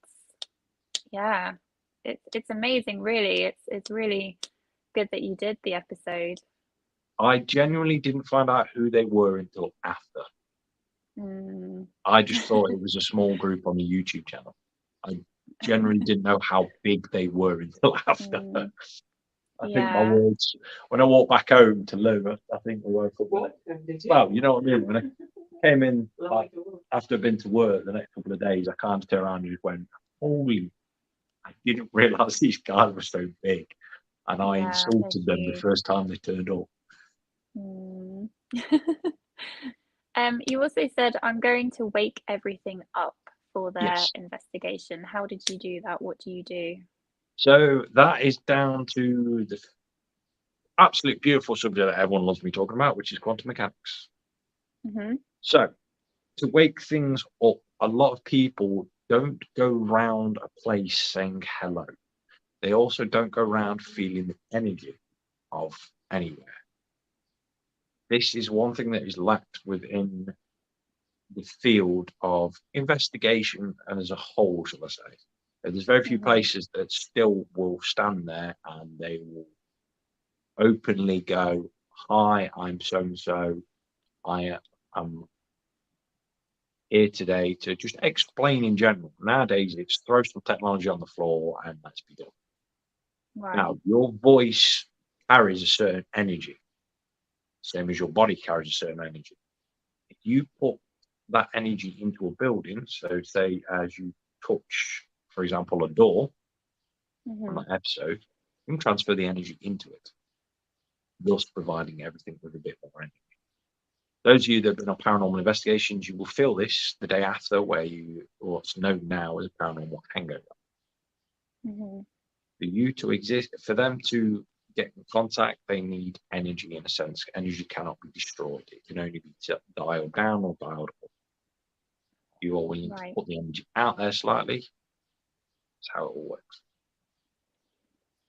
amazing, really. It's really good that you did the episode. I genuinely didn't find out who they were until after. I just thought it was a small group on the YouTube channel. I generally didn't know how big they were until after. I think my words, when I walked back home to Lou, I think the word for well, you know what I mean? When I came in like, after I've been to work the next couple of days, I kind of turned around and just went, holy, I didn't realise these guys were so big. And I insulted them the first time they turned up. You also said, I'm going to wake everything up for their investigation. How did you do that? What do you do? So that is down to the absolute beautiful subject that everyone loves me talking about, which is quantum mechanics. So to wake things up, a lot of people don't go round a place saying hello. They also don't go around feeling the energy of anywhere. This is one thing that is lacked within the field of investigation and as a whole, shall I say. There's very few places that still will stand there and they will openly go, "Hi, I'm so and so. I am here today to just explain in general." Nowadays, it's throw some technology on the floor and let's be done. Right. Now, your voice carries a certain energy, same as your body carries a certain energy. If you put that energy into a building, so say as you touch, for example, a door on that episode, you can transfer the energy into it, thus providing everything with a bit more energy. Those of you that have been on paranormal investigations, you will feel this the day after, where what's known now as a paranormal hangover. For you to exist, for them to get in contact, they need energy in a sense. Energy cannot be destroyed. It can only be dialed down or dialed up. You all need to put the energy out there slightly. That's how it all works.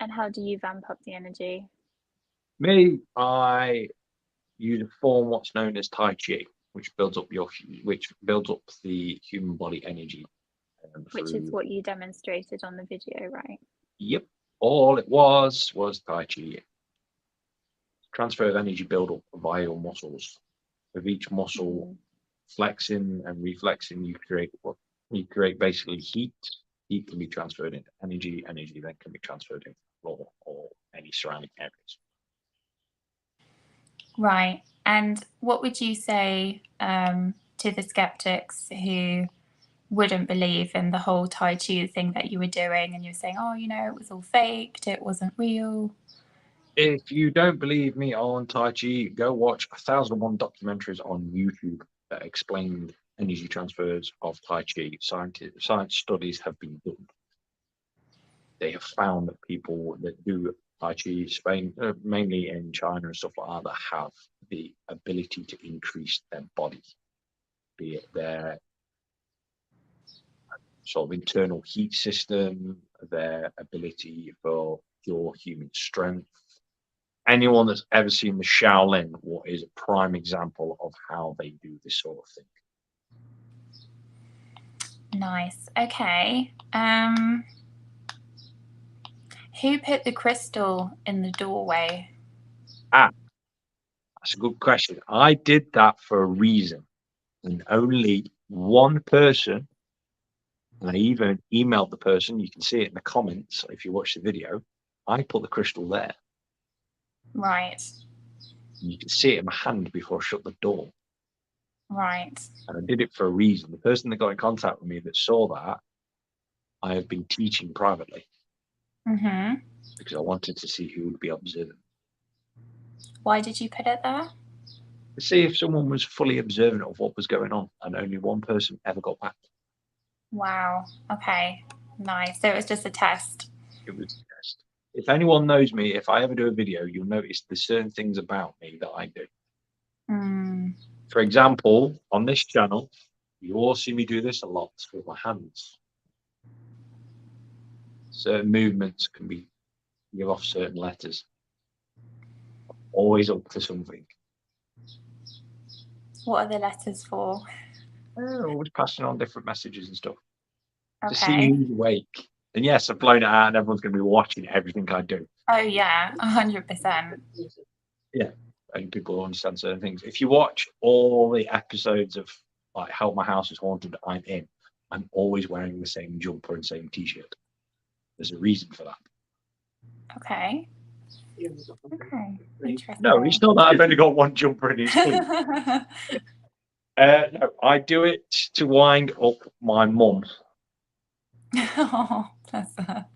And how do you vamp up the energy? Me, I use a form what's known as Tai Chi, which builds up the human body energy. Which is what you demonstrated on the video, right? Yep. All it was Tai Chi. Transfer of energy build up via your muscles. With each muscle flexing and reflexing, you create basically heat. Heat can be transferred into energy. Energy then can be transferred into floor or any surrounding areas. Right. And what would you say to the skeptics who wouldn't believe in the whole Tai Chi thing that you were doing, and you were saying, oh, it was all faked, it wasn't real? If you don't believe me on Tai Chi, go watch 1001 documentaries on YouTube that explain energy transfers of Tai Chi. Science studies have been done. They have found that people that do Tai Chi, Spain, mainly in China and stuff like that have the ability to increase their body, be it their sort of internal heat system, their ability for pure human strength. Anyone that's ever seen the Shaolin is a prime example of how they do this sort of thing. Nice. Okay. Who put the crystal in the doorway? That's a good question. I did that for a reason, and only one person, and I even emailed the person, you can see it in the comments if you watch the video, I put the crystal there. Right. You can see it in my hand before I shut the door. Right. And I did it for a reason. The person that got in contact with me that saw that, I have been teaching privately. Because I wanted to see who would be observant. Why did you put it there? To see if someone was fully observant of what was going on, and only one person ever got back. Wow. Okay. Nice. So it was just a test. It was a test. If anyone knows me, if I ever do a video, you'll notice there's certain things about me that I do. For example, on this channel, you all see me do this a lot with my hands. Certain movements can give off certain letters. Always up to something. What are the letters for? Always passing on different messages and stuff. Okay. To see who's awake. And yes, I've blown it out and everyone's going to be watching everything I do. Oh, yeah, 100%. Yeah, and people understand certain things. If you watch all the episodes of like How My House is Haunted I'm always wearing the same jumper and same t-shirt. There's a reason for that. Okay. Okay. Interesting. No, it's not that I've only got one jumper in his sleeve. No, I do it to wind up my mum. Oh, bless her.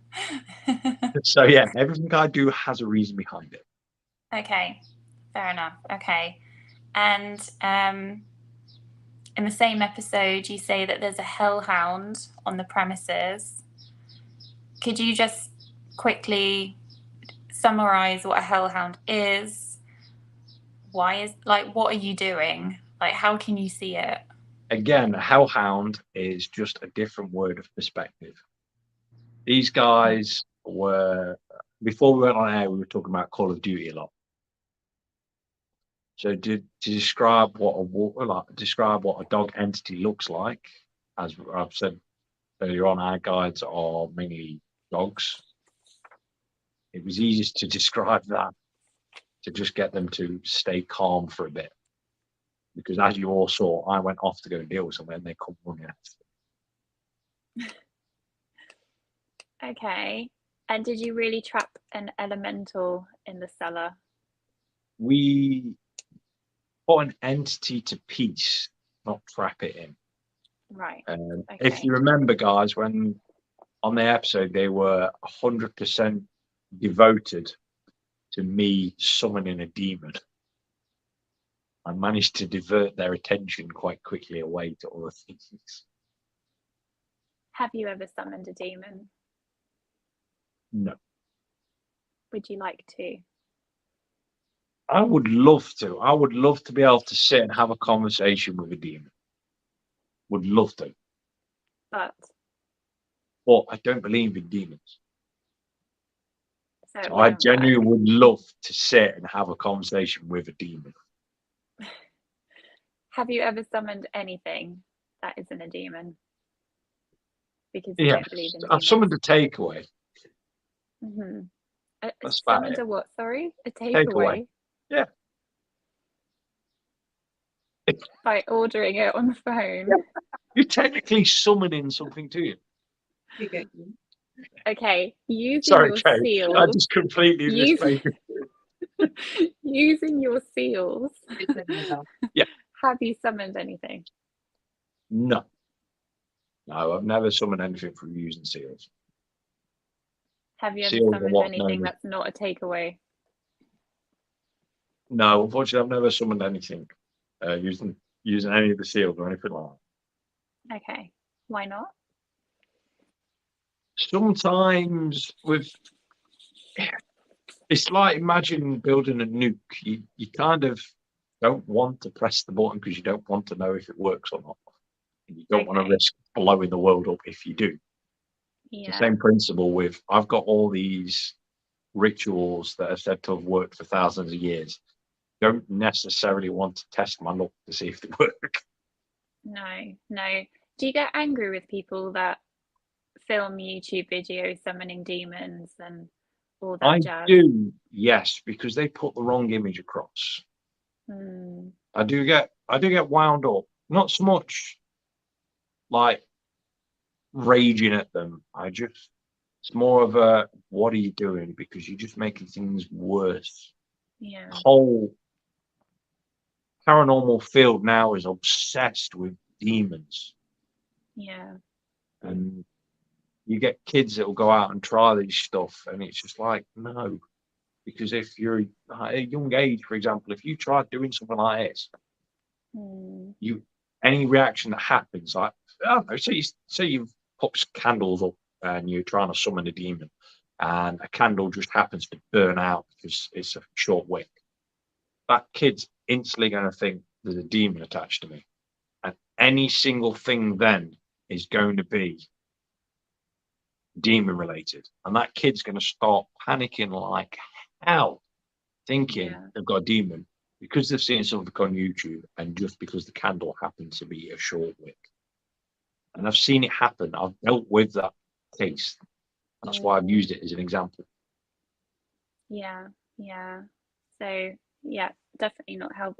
So yeah, everything I do has a reason behind it. Okay, fair enough. Okay. And in the same episode, you say that there's a hellhound on the premises. Could you just quickly summarize what a hellhound is? What are you doing? Like, how can you see it? Again, a hellhound is just a different word of perspective. These guys were, before we went on air, we were talking about Call of Duty a lot. So to describe describe what a dog entity looks like, as I've said earlier on, our guides are mainly dogs. It was easiest to describe that, to just get them to stay calm for a bit. Because as you all saw, I went off to go deal with something and they come running after. Okay. And did you really trap an elemental in the cellar? We put an entity to peace, not trap it in. Right. If Okay. you remember, guys, when on the episode they were 100% devoted to me summoning a demon, I managed to divert their attention quite quickly away to other things. Have you ever summoned a demon? No. Would you like to? I would love to. I would love to be able to sit and have a conversation with a demon. Would love to. But I don't believe in demons. so it So I wouldn't genuinely work. would love to sit and have a conversation with a demon. Have you ever summoned anything that isn't a demon? Because you Yeah, don't believe in demons. I've summoned a takeaway. Mm-hmm. That's about Summoned it. a what? Sorry, a Takeaway. takeaway. Yeah. By ordering it on the phone. Yeah. You're technically summoning something to you. You get- Okay, using Sorry, your Kate. I seals. just completely Use- misplaced. Using your seals. Yeah. Have you summoned anything? No. No, I've never summoned anything from using seals. Have you ever Seals are summoned what anything known as- that's not a takeaway? No, unfortunately, I've never summoned anything using any of the seals or anything like that. Okay, why not? Sometimes it's like, imagine building a nuke. You kind of don't want to press the button because you don't want to know if it works or not. And you don't want to Okay. risk blowing the world up if you do. Yeah. The same principle with, I've got all these rituals that are said to have worked for thousands of years. Don't necessarily want to test my luck to see if they work. No. Do you get angry with people that film YouTube videos summoning demons and all that I jazz? do, yes, because they put the wrong image across. Hmm. I do get wound up. Not so much like raging at them. It's more of a, what are you doing? Because you're just making things worse. Yeah. The whole paranormal field now is obsessed with demons. Yeah. And you get kids that will go out and try these stuff, and it's just like, no. Because if you're at a young age, for example, if you try doing something like this, Hmm. any reaction that happens, like, I don't know, say you've put candles up and you're trying to summon a demon, and a candle just happens to burn out because it's a short wick. That kid's instantly going to think there's a demon attached to me, and any single thing then is going to be demon related, and that kid's going to start panicking like hell, thinking Yeah. they've got a demon because they've seen something on YouTube, and just because the candle happens to be a short wick. And I've seen it happen. I've dealt with that case. That's why I've used it as an example. Yeah. So yeah, definitely not help.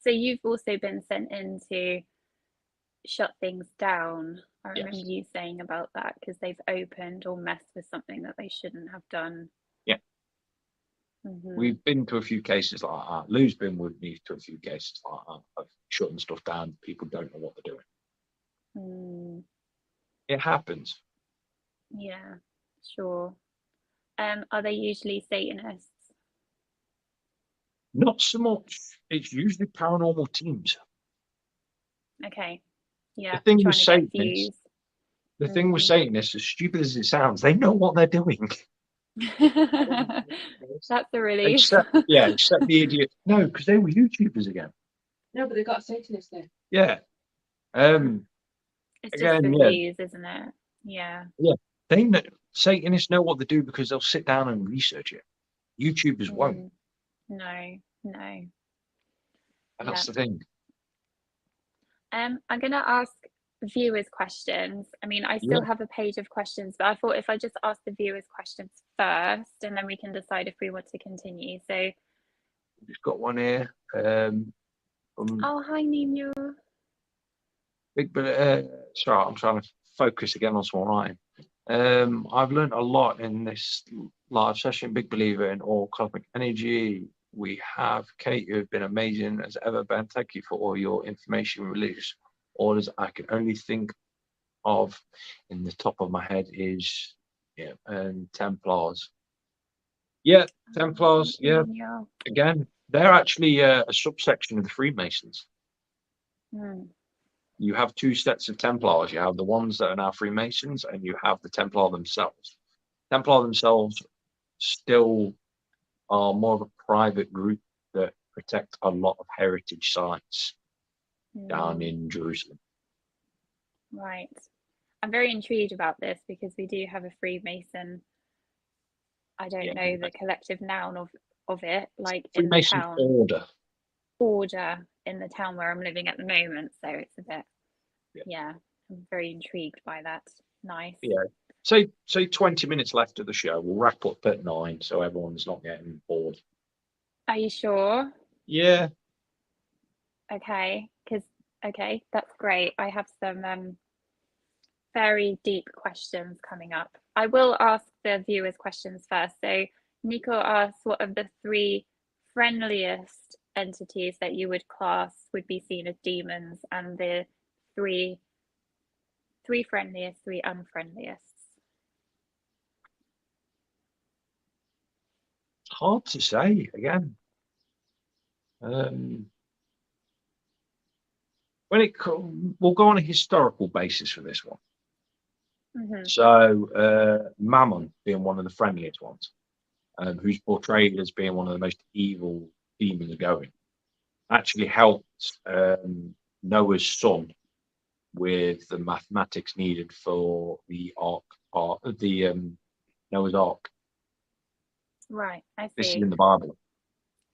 So you've also been sent in to shut things down. I remember Yes. you saying about that because they've opened or messed with something that they shouldn't have done. Yeah. Mhm. We've been to a few cases like that. Lou's been with me to a few cases like that of shutting stuff down. People don't know what they're doing. Mm, It happens. yeah, sure. Are they usually Satanists? Not so much. It's usually paranormal teams. Okay. Yeah. The thing Trying with to get Satanists, views. the thing with Satanists, as stupid as it sounds, they know what they're doing. That's a relief. Except the idiot. No, because they were YouTubers again. No, but they got a Satanist there. Yeah. It's just Again, for yeah. views, isn't it? Yeah. They know, Satanists know what they do because they'll sit down and research it. YouTubers won't. No. That's the thing. I'm going to ask viewers questions. I mean, I still have a page of questions, but I thought if I just ask the viewers questions first, and then we can decide if we want to continue. So, Just got one here. oh, hi, Nino. Sorry, I'm trying to focus again on small writing. I've learned a lot in this live session. Big believer in all cosmic energy. We have Kate, who have been amazing as ever. Ben, thank you for all your information, religious orders. I can only think of in the top of my head is and Templars. Yeah, Templars. Yeah, Nino. again, they're actually a subsection of the Freemasons. You have two sets of Templars. You have the ones that are now Freemasons, and you have the Templar themselves. Templar themselves still are more of a private group that protect a lot of heritage sites down in Jerusalem. Right. I'm very intrigued about this because we do have a Freemason. I don't know the collective noun of it, like in the Freemason town. order In the town where I'm living at the moment. So it's a bit, I'm very intrigued by that. Nice. Yeah. Say 20 minutes left of the show. We'll wrap up at 9, so everyone's not getting bored. Are you sure? Yeah. Okay, that's great. I have some very deep questions coming up. I will ask the viewers questions first. So Nico asks, what of the 3 friendliest entities that you would class would be seen as demons, and the three friendliest, 3 unfriendliest? It's hard to say again. We'll go on a historical basis for this one. So Mammon being one of the friendliest ones, who's portrayed as being one of the most evil demons going, actually helped Noah's son with the mathematics needed for the Noah's Ark. Right, I see. This is in the Bible.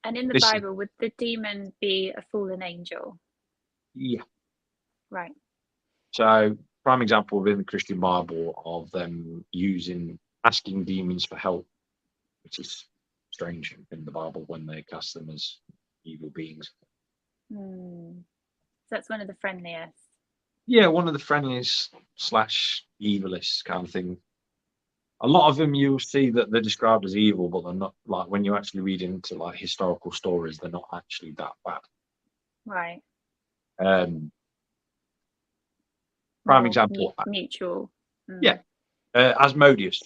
And in the Bible, would the demon be a fallen angel? Yeah. Right. So, prime example within the Christian Bible of them asking demons for help, which is strange in the Bible when they cast them as evil beings. So that's one of the friendliest. Yeah, one of the friendliest / evilest kind of thing. A lot of them you'll see that they're described as evil, but they're not. Like when you actually read into like historical stories, they're not actually that bad. Right. Prime example. Mutual. Yeah. Asmodeus.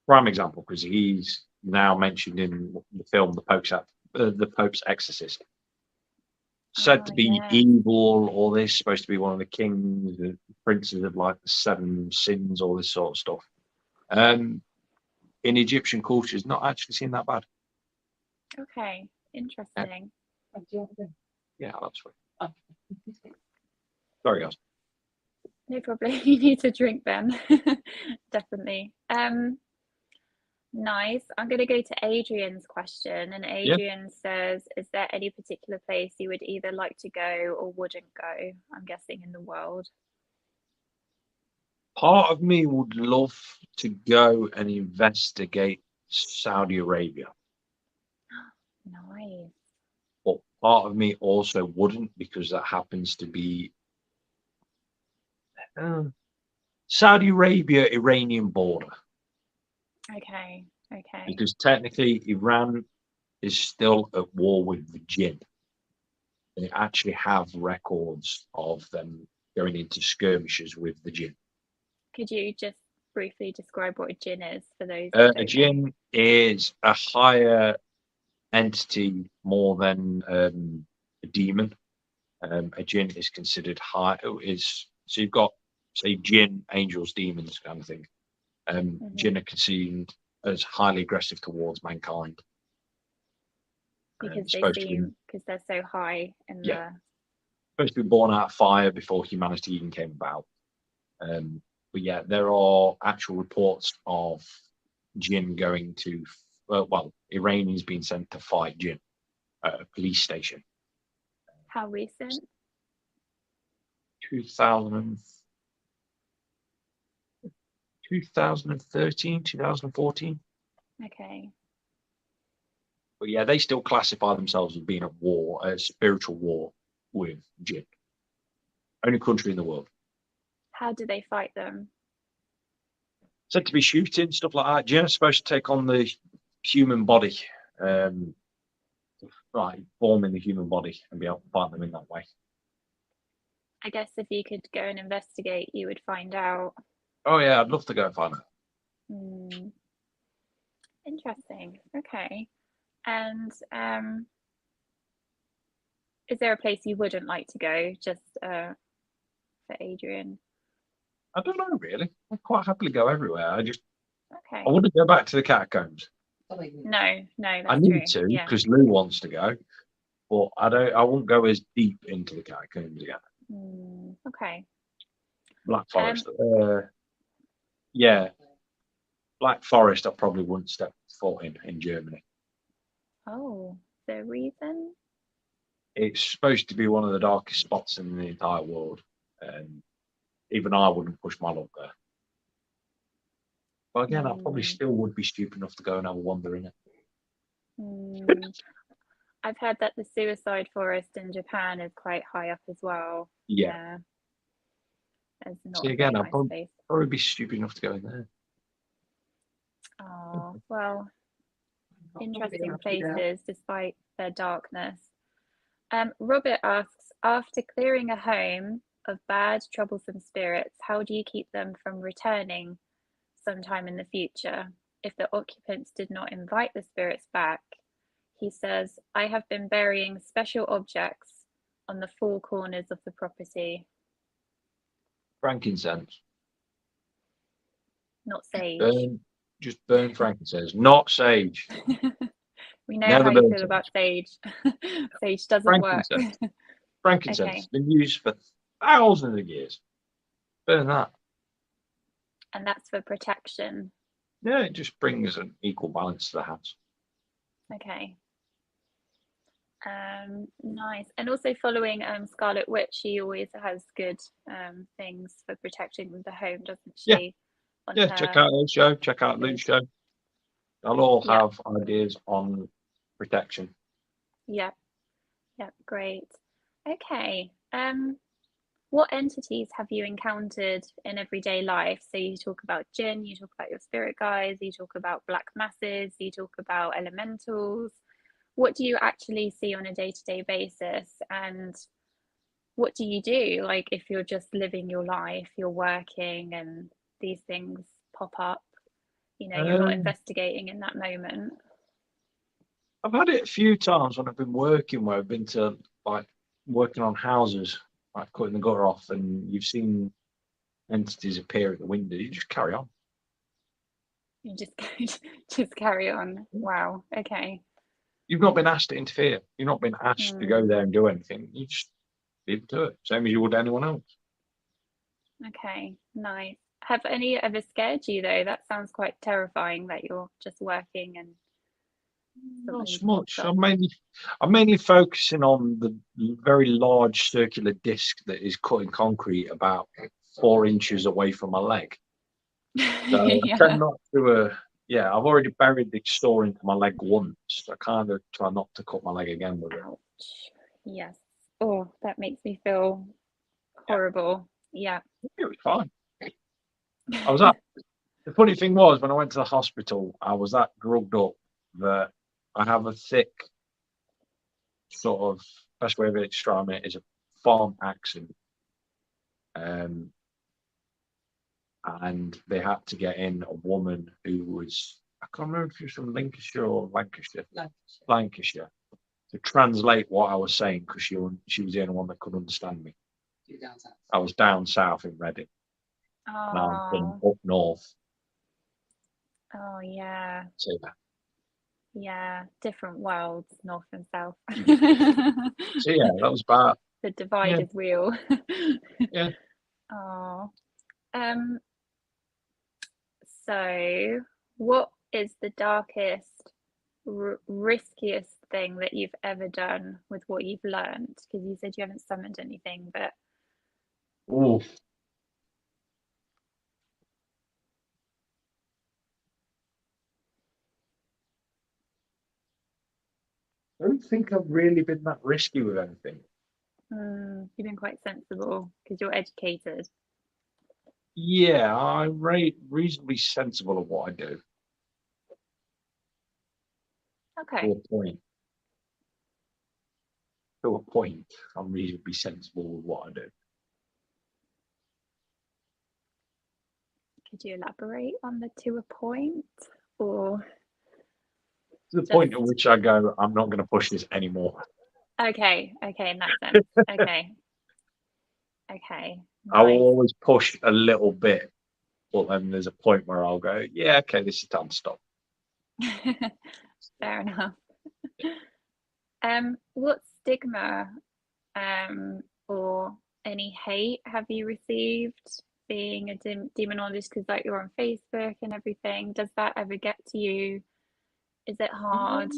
Prime example, because he's now mentioned in the film The Pope's Exorcist. Said to be evil, or this supposed to be one of the kings, the princes of like the 7 sins, all this sort of stuff. In Egyptian culture, it's not actually seen that bad. Okay, interesting. Yeah, that's right. Sorry, guys. No problem. You need to drink, Ben. Definitely. Nice. I'm going to go to Adrian's question, and Adrian says, is there any particular place you would either like to go or wouldn't go? I'm guessing in the world. Part of me would love to go and investigate Saudi Arabia. Nice. But part of me also wouldn't, because that happens to be Saudi Arabia Iranian border. Okay. Because technically Iran is still at war with the jinn. They actually have records of them going into skirmishes with the jinn. Could you just briefly describe what a jinn is for those? A jinn is a higher entity more than a demon. A jinn is considered high. So you've got, say, jinn, angels, demons, kind of thing. Jinn are considered as highly aggressive towards mankind. Because they're so high in the. Supposed to be born out of fire before humanity even came about. But yeah, there are actual reports of jinn going to, Iranians being sent to fight jinn at a police station. How recent? 2000, 2013, 2014. Okay. But yeah, they still classify themselves as being at war, a spiritual war with jinn. Only country in the world. How do they fight them? Said to be shooting, stuff like that. Jinn are supposed to take on the human body, right, forming the human body and be able to fight them in that way. I guess if you could go and investigate, you would find out. Oh yeah, I'd love to go and find them. Hmm. Interesting. Okay. And is there a place you wouldn't like to go, just for Adrian? I don't know really. I'd quite happily go everywhere. I Okay. wouldn't go back to the catacombs. No, that's I need true. to Yeah. because Lou wants to go, but I won't go as deep into the catacombs again. Okay. Black Forest. Yeah, Black Forest. I probably wouldn't step foot in Germany. Oh, the reason? It's supposed to be one of the darkest spots in the entire world, and even I wouldn't push my luck there. But again, I probably still would be stupid enough to go and have a wander in it. I've heard that the suicide forest in Japan is quite high up as well. Yeah. It's not See, a again, very I'd nice place. probably be stupid enough to go in there. Oh, well, interesting places despite their darkness. Robert asks, after clearing a home of bad, troublesome spirits, how do you keep them from returning sometime in the future? If the occupants did not invite the spirits back, he says, I have been burying special objects on the four corners of the property. Frankincense. Not sage. Just burn frankincense, not sage. We know Never how you burn feel about sage. Sage doesn't work. frankincense. Frankincense Okay. has been used for thousands of years. Burn that. And that's for protection. Yeah, it just brings an equal balance to the house. Okay. Nice. And also following Scarlet Witch, she always has good things for protecting the home, doesn't she? Yeah, check out her show, check out Lou's show. They'll all have ideas on protection. Yeah, great. Okay. What entities have you encountered in everyday life? So you talk about jinn, you talk about your spirit guides, you talk about black masses, you talk about elementals. What do you actually see on a day-to-day basis, and what do you do, like, if you're just living your life, you're working and these things pop up, you're not investigating in that moment? I've had it a few times when I've been working, where I've been to like working on houses, like cutting the gutter off, and you've seen entities appear at the window. You just carry on. You just carry on. Wow. Okay. You've not been asked to interfere. You've not been asked to go there and do anything. You just leave it to it, same as you would anyone else. Okay, nice. Have any ever scared you though? That sounds quite terrifying, that you're just working and Not something so much. pops up. I'm mainly focusing on the very large circular disc that is cut in concrete about 4 inches away from my leg. So I tend not to. I've already buried the saw into my leg once. I kind of try not to cut my leg again with it. Ouch. Yes. Oh, that makes me feel horrible. Yeah. It was fine. I was up. The funny thing was, when I went to the hospital, I was that drugged up that I have a thick sort of, best way of describing it is a farm accent. And they had to get in a woman who was, I can't remember if she was from Lincolnshire or Lancashire, to translate what I was saying, because she was the only one that could understand me. I was down south in Reading. And I've been up north. Oh yeah. So Yeah, different worlds, north and south. So yeah, that was bad. The divide is real. Yeah. Oh. So what is the darkest riskiest thing that you've ever done with what you've learned? Because you said you haven't summoned anything, but Oh, I don't think I've really been that risky with anything. you've been quite sensible because you're educated. Yeah, I'm reasonably sensible of what I do Okay. to a point. To a point, I'm reasonably sensible with what I do. Could you elaborate on the to a point, or To the point at just which I go, I'm not going to push this anymore. okay, in that sense. Okay. I will Nice. always push a little bit, but then there's a point where I'll go, yeah, okay, this is time to stop. Fair enough. What stigma or any hate have you received being a demonologist? Because like you're on Facebook and everything, does that ever get to you? Is it hard?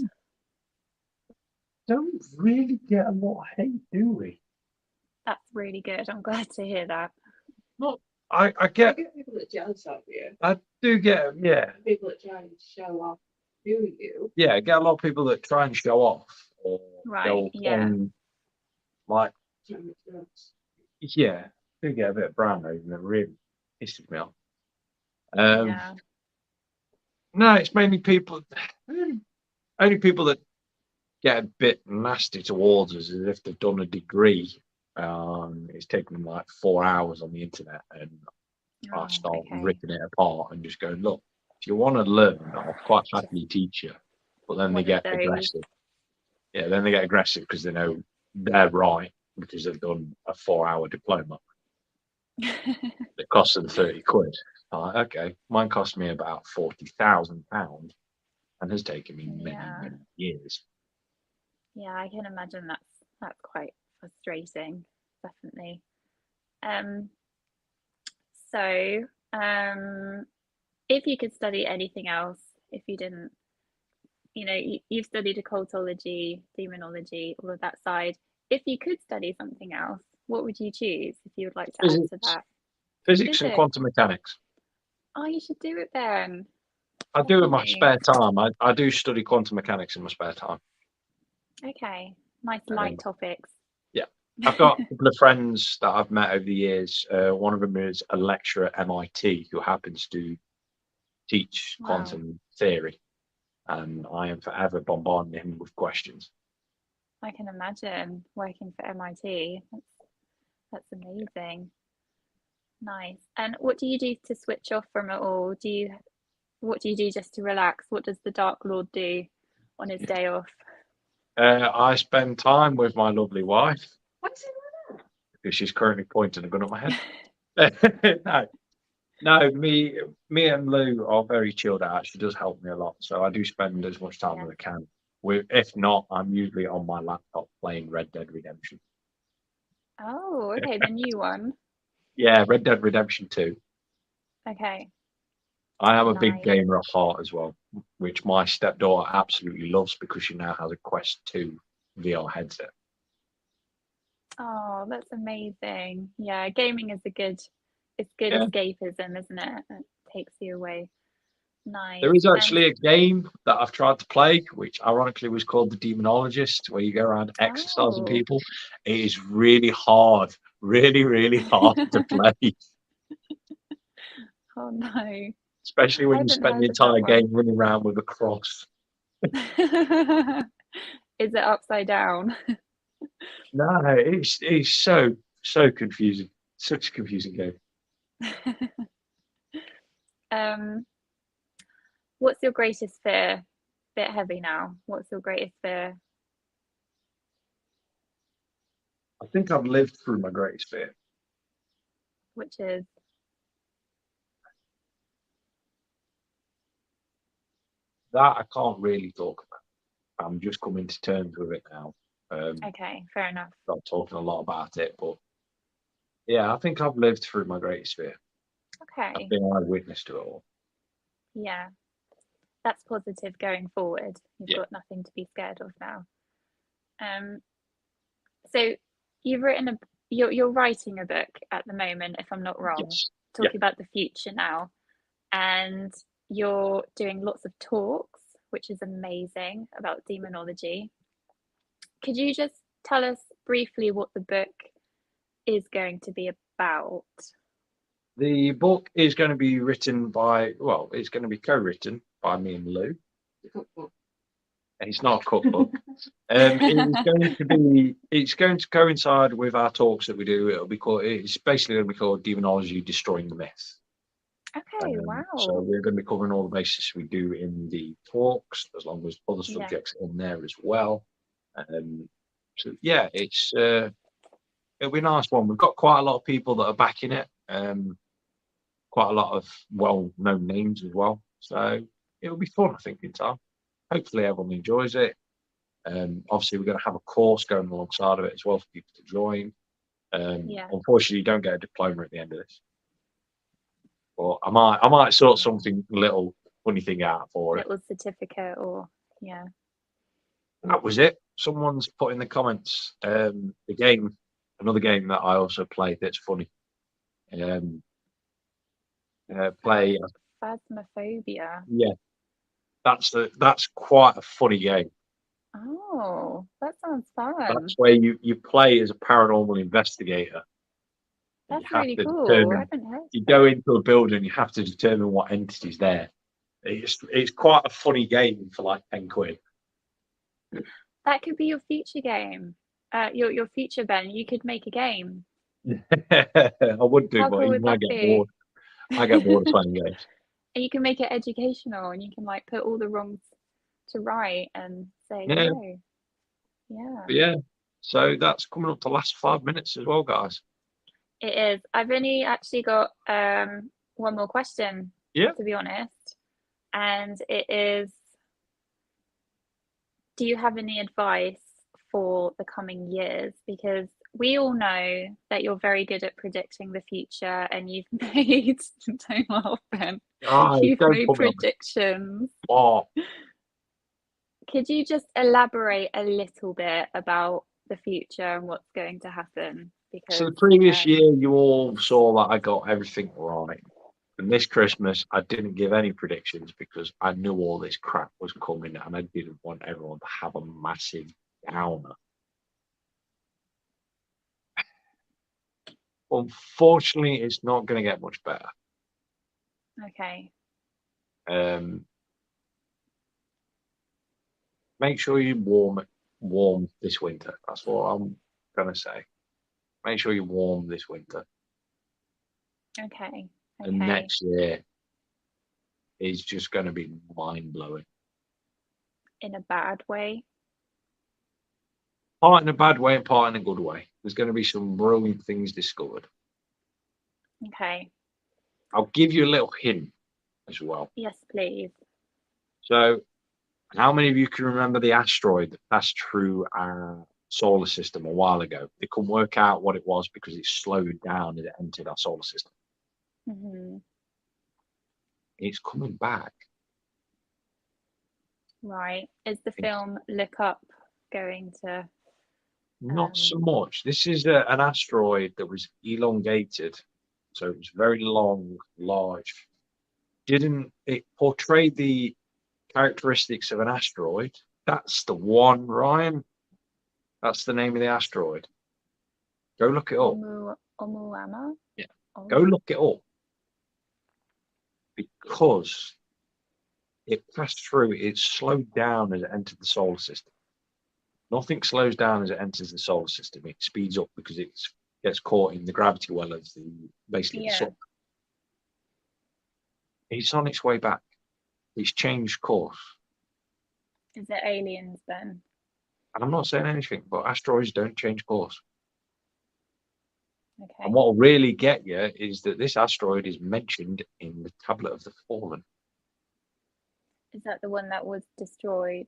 Don't really get a lot of hate, do we? That's really good. I'm glad to hear that. Not, I You get, get people that are jealous of you. I do get, yeah, People that try and show off who you. yeah, I get a lot of people that try and show off, or Right, they'll yeah. claim, like, try and make jokes. yeah, do get a bit of brown nose, and it really pisses me off. Yeah. No, it's mainly people, only people that get a bit nasty towards us as if they've done a degree. It's taken them like 4 hours on the internet, and I Oh, start okay. ripping it apart and just go, look, if you want to learn, I'll quite happily teach you. But then they One of get those. aggressive. Yeah, then they get aggressive because they know they're right because they've done a 4-hour diploma. It costs them 30 quid. I'm like, okay, mine cost me about £40,000 and has taken me many, Yeah. many years. Yeah, I can imagine that's quite frustrating, definitely. So, if you could study anything else, if you didn't, you've studied occultology, demonology, all of that side. If you could study something else, what would you choose if you would like to add to Physics, that? physics and Physics. quantum mechanics. Oh, you should do it then. I do in my Definitely. spare time. I do study quantum mechanics in my spare time. Okay, nice light topics. Yeah. I've got a couple of friends that I've met over the years. One of them is a lecturer at MIT who happens to teach Wow. quantum theory, and I am forever bombarding him with questions. I can imagine working for MIT. That's amazing. Nice. And what do you do to switch off from it all? What do you do just to relax? What does the Dark Lord do on his day off? I spend time with my lovely wife What's it like because she's currently pointing a gun at my head. No, me and Lou are very chilled out. She does help me a lot, so I do spend as much time as I can. If not, I'm usually on my laptop playing Red Dead Redemption. Oh, okay, the new one. Yeah, Red Dead Redemption 2. Okay. I am a big Nice. gamer at heart as well, which my stepdaughter absolutely loves because she now has a Quest 2 VR headset. Oh, that's amazing. Yeah, gaming is it's good Yeah. escapism, isn't it? It takes you away. Nice. There is actually a game that I've tried to play, which ironically was called The Demonologist, where you go around exercising Oh. people. It is really hard, really, really hard to play, Oh no. especially I when you haven't spend the heard of that entire one. game running around with a cross. Is it upside down? No, it's so confusing. Such a confusing game. What's your greatest fear? Bit heavy now. What's your greatest fear? I think I've lived through my greatest fear. Which is That I can't really talk about. I'm just coming to terms with it now. okay, fair enough. Not talking a lot about it, but yeah, I think I've lived through my greatest fear. Okay. I've been eyewitness to it all. Yeah. that's positive going forward. You've Yeah. got nothing to be scared of now. So you've written you're writing a book at the moment, if I'm not wrong, Yes. talking about the future now, and you're doing lots of talks, which is amazing, about demonology. Could you just tell us briefly what the book is going to be about? The book is going to be written by, well, it's going to be co-written by me and Lou. It's not a cookbook. It's going to coincide with our talks that we do. It's basically going to be called Demonology Destroying the Myth. Okay, wow. So we're going to be covering all the bases we do in the talks, as long as other Yeah. subjects in there as well. So yeah, it'll be a nice one. We've got quite a lot of people that are backing it. Quite a lot of well-known names as well. So it'll be fun, I think, in time. Hopefully everyone enjoys it. Obviously, we're going to have a course going alongside of it as well for people to join. Yeah. Unfortunately, you don't get a diploma at the end of this. But I might sort something little funny thing out for it. Little certificate, or yeah. That was it. Someone's put in the comments the game, another game that I also played that's funny. Play. Phasmophobia. Yeah, that's quite a funny game. Oh, that sounds fun. That's where you play as a paranormal investigator. And That's you have really to cool. determine. I haven't heard You of go it. into a building, you have to determine what entity's there. It's quite a funny game for like 10 quid. That could be your future game. Your future, Ben. You could make a game. I would do, How but cool even would I that get be? bored. I get bored of playing games. And you can make it educational, and you can like put all the wrongs to right and say, Yeah. no. Yeah. But yeah. So that's coming up to the last 5 minutes as well, guys. It is. I've only actually got one more question, Yeah. to be honest. And it is, do you have any advice for the coming years? Because we all know that you're very good at predicting the future, and you've made, don't laugh, Ben, you've Don't made put me on. predictions. Oh, Could you just elaborate a little bit about the future and what's going to happen? Because so the previous year, you all saw that I got everything right. And this Christmas, I didn't give any predictions because I knew all this crap was coming and I didn't want everyone to have a massive downer. Unfortunately, it's not going to get much better. okay, Make sure you warm this winter. That's what I'm going to say. Make sure you're warm this winter. okay, And okay. next year is just going to be mind-blowing. In a bad way. Part in a bad way and part in a good way. There's going to be some brilliant things discovered. Okay. I'll give you a little hint as well. Yes, please. So, how many of you can remember the asteroid that passed through our solar system a while ago? They couldn't work out what it was because it slowed down as it entered our solar system. Mm-hmm. It's coming back. Right. Is the film Look Up going to? Not so much. This is an asteroid that was elongated. So it was very long, large. It portrayed the characteristics of an asteroid? That's the one, Ryan. That's the name of the asteroid. Go look it up. Oumuamua? Yeah. Go look it up. Because it passed through, it slowed down as it entered the solar system. Nothing slows down as it enters the solar system. It speeds up because it gets caught in the gravity well of the sun. It's on its way back. It's changed course. Is it aliens then? And I'm not saying anything, but asteroids don't change course. Okay. And what will really get you is that this asteroid is mentioned in the Tablet of the Fallen. Is that the one that was destroyed?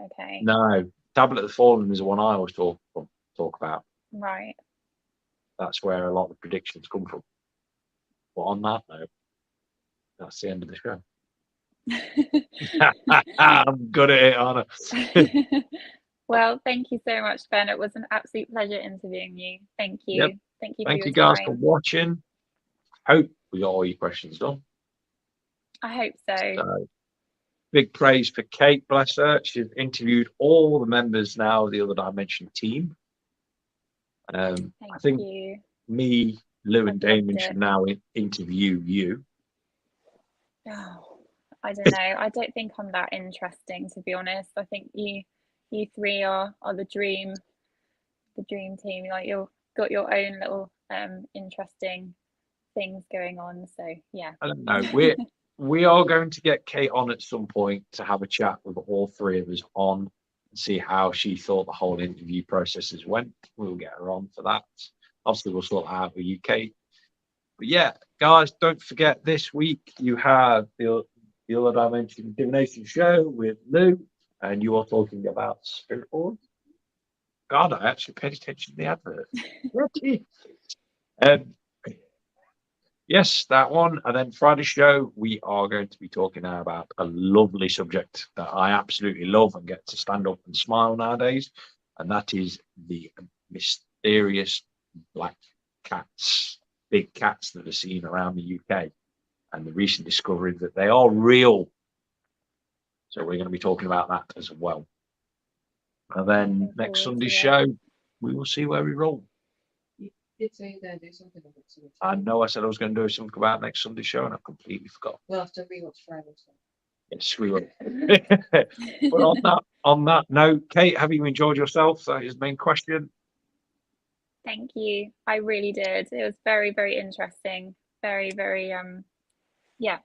Okay. No, Tablet of the Fallen is the one I always talk about. Right. That's where a lot of the predictions come from. But on that note, that's the end of the show. I'm good at it, Anna. Well, thank you so much, Ben. It was an absolute pleasure interviewing you. Thank you. Yep. Thank you Thank for you your guys for time. watching. Hope we got all your questions done. I hope so. So, big praise for Kate, bless her. She's interviewed all the members now of the Other Dimension team. I Thank think you. me, Lou, and I've loved Damon it. should now interview you. Oh, I don't know. I don't think I'm that interesting, to be honest. I think you three are the dream team. Like you've got your own little interesting things going on. So yeah. I don't know. We are going to get Kate on at some point to have a chat with all three of us on and see how she thought the whole interview processes went. We'll get her on for that. Obviously, we'll sort out with UK. But yeah, guys, don't forget this week you have the Other Dimension Divination show with Lou, and you are talking about Spirit Board. God, I actually paid attention to the advert. Yes, that one. And then Friday's show, we are going to be talking now about a lovely subject that I absolutely love and get to stand up and smile nowadays. And that is the mysterious black cats, big cats that are seen around the UK, and the recent discovery that they are real. So we're going to be talking about that as well. And then Looking next forward Sunday's to it. show, we will see where we roll. You did say you're going to do something on next week. I know I said I was going to do something about next Sunday's show, and I completely forgot. We'll have to rewatch Friday. So. Yes, we will. But on that note, Kate, have you enjoyed yourself? That is the main question. Thank you. I really did. It was very, very interesting. Very, very yeah,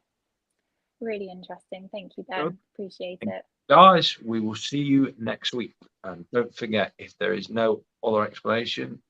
really interesting. Thank you, Ben. Good. Appreciate it. Guys, we will see you next week. And don't forget, if there is no other explanation,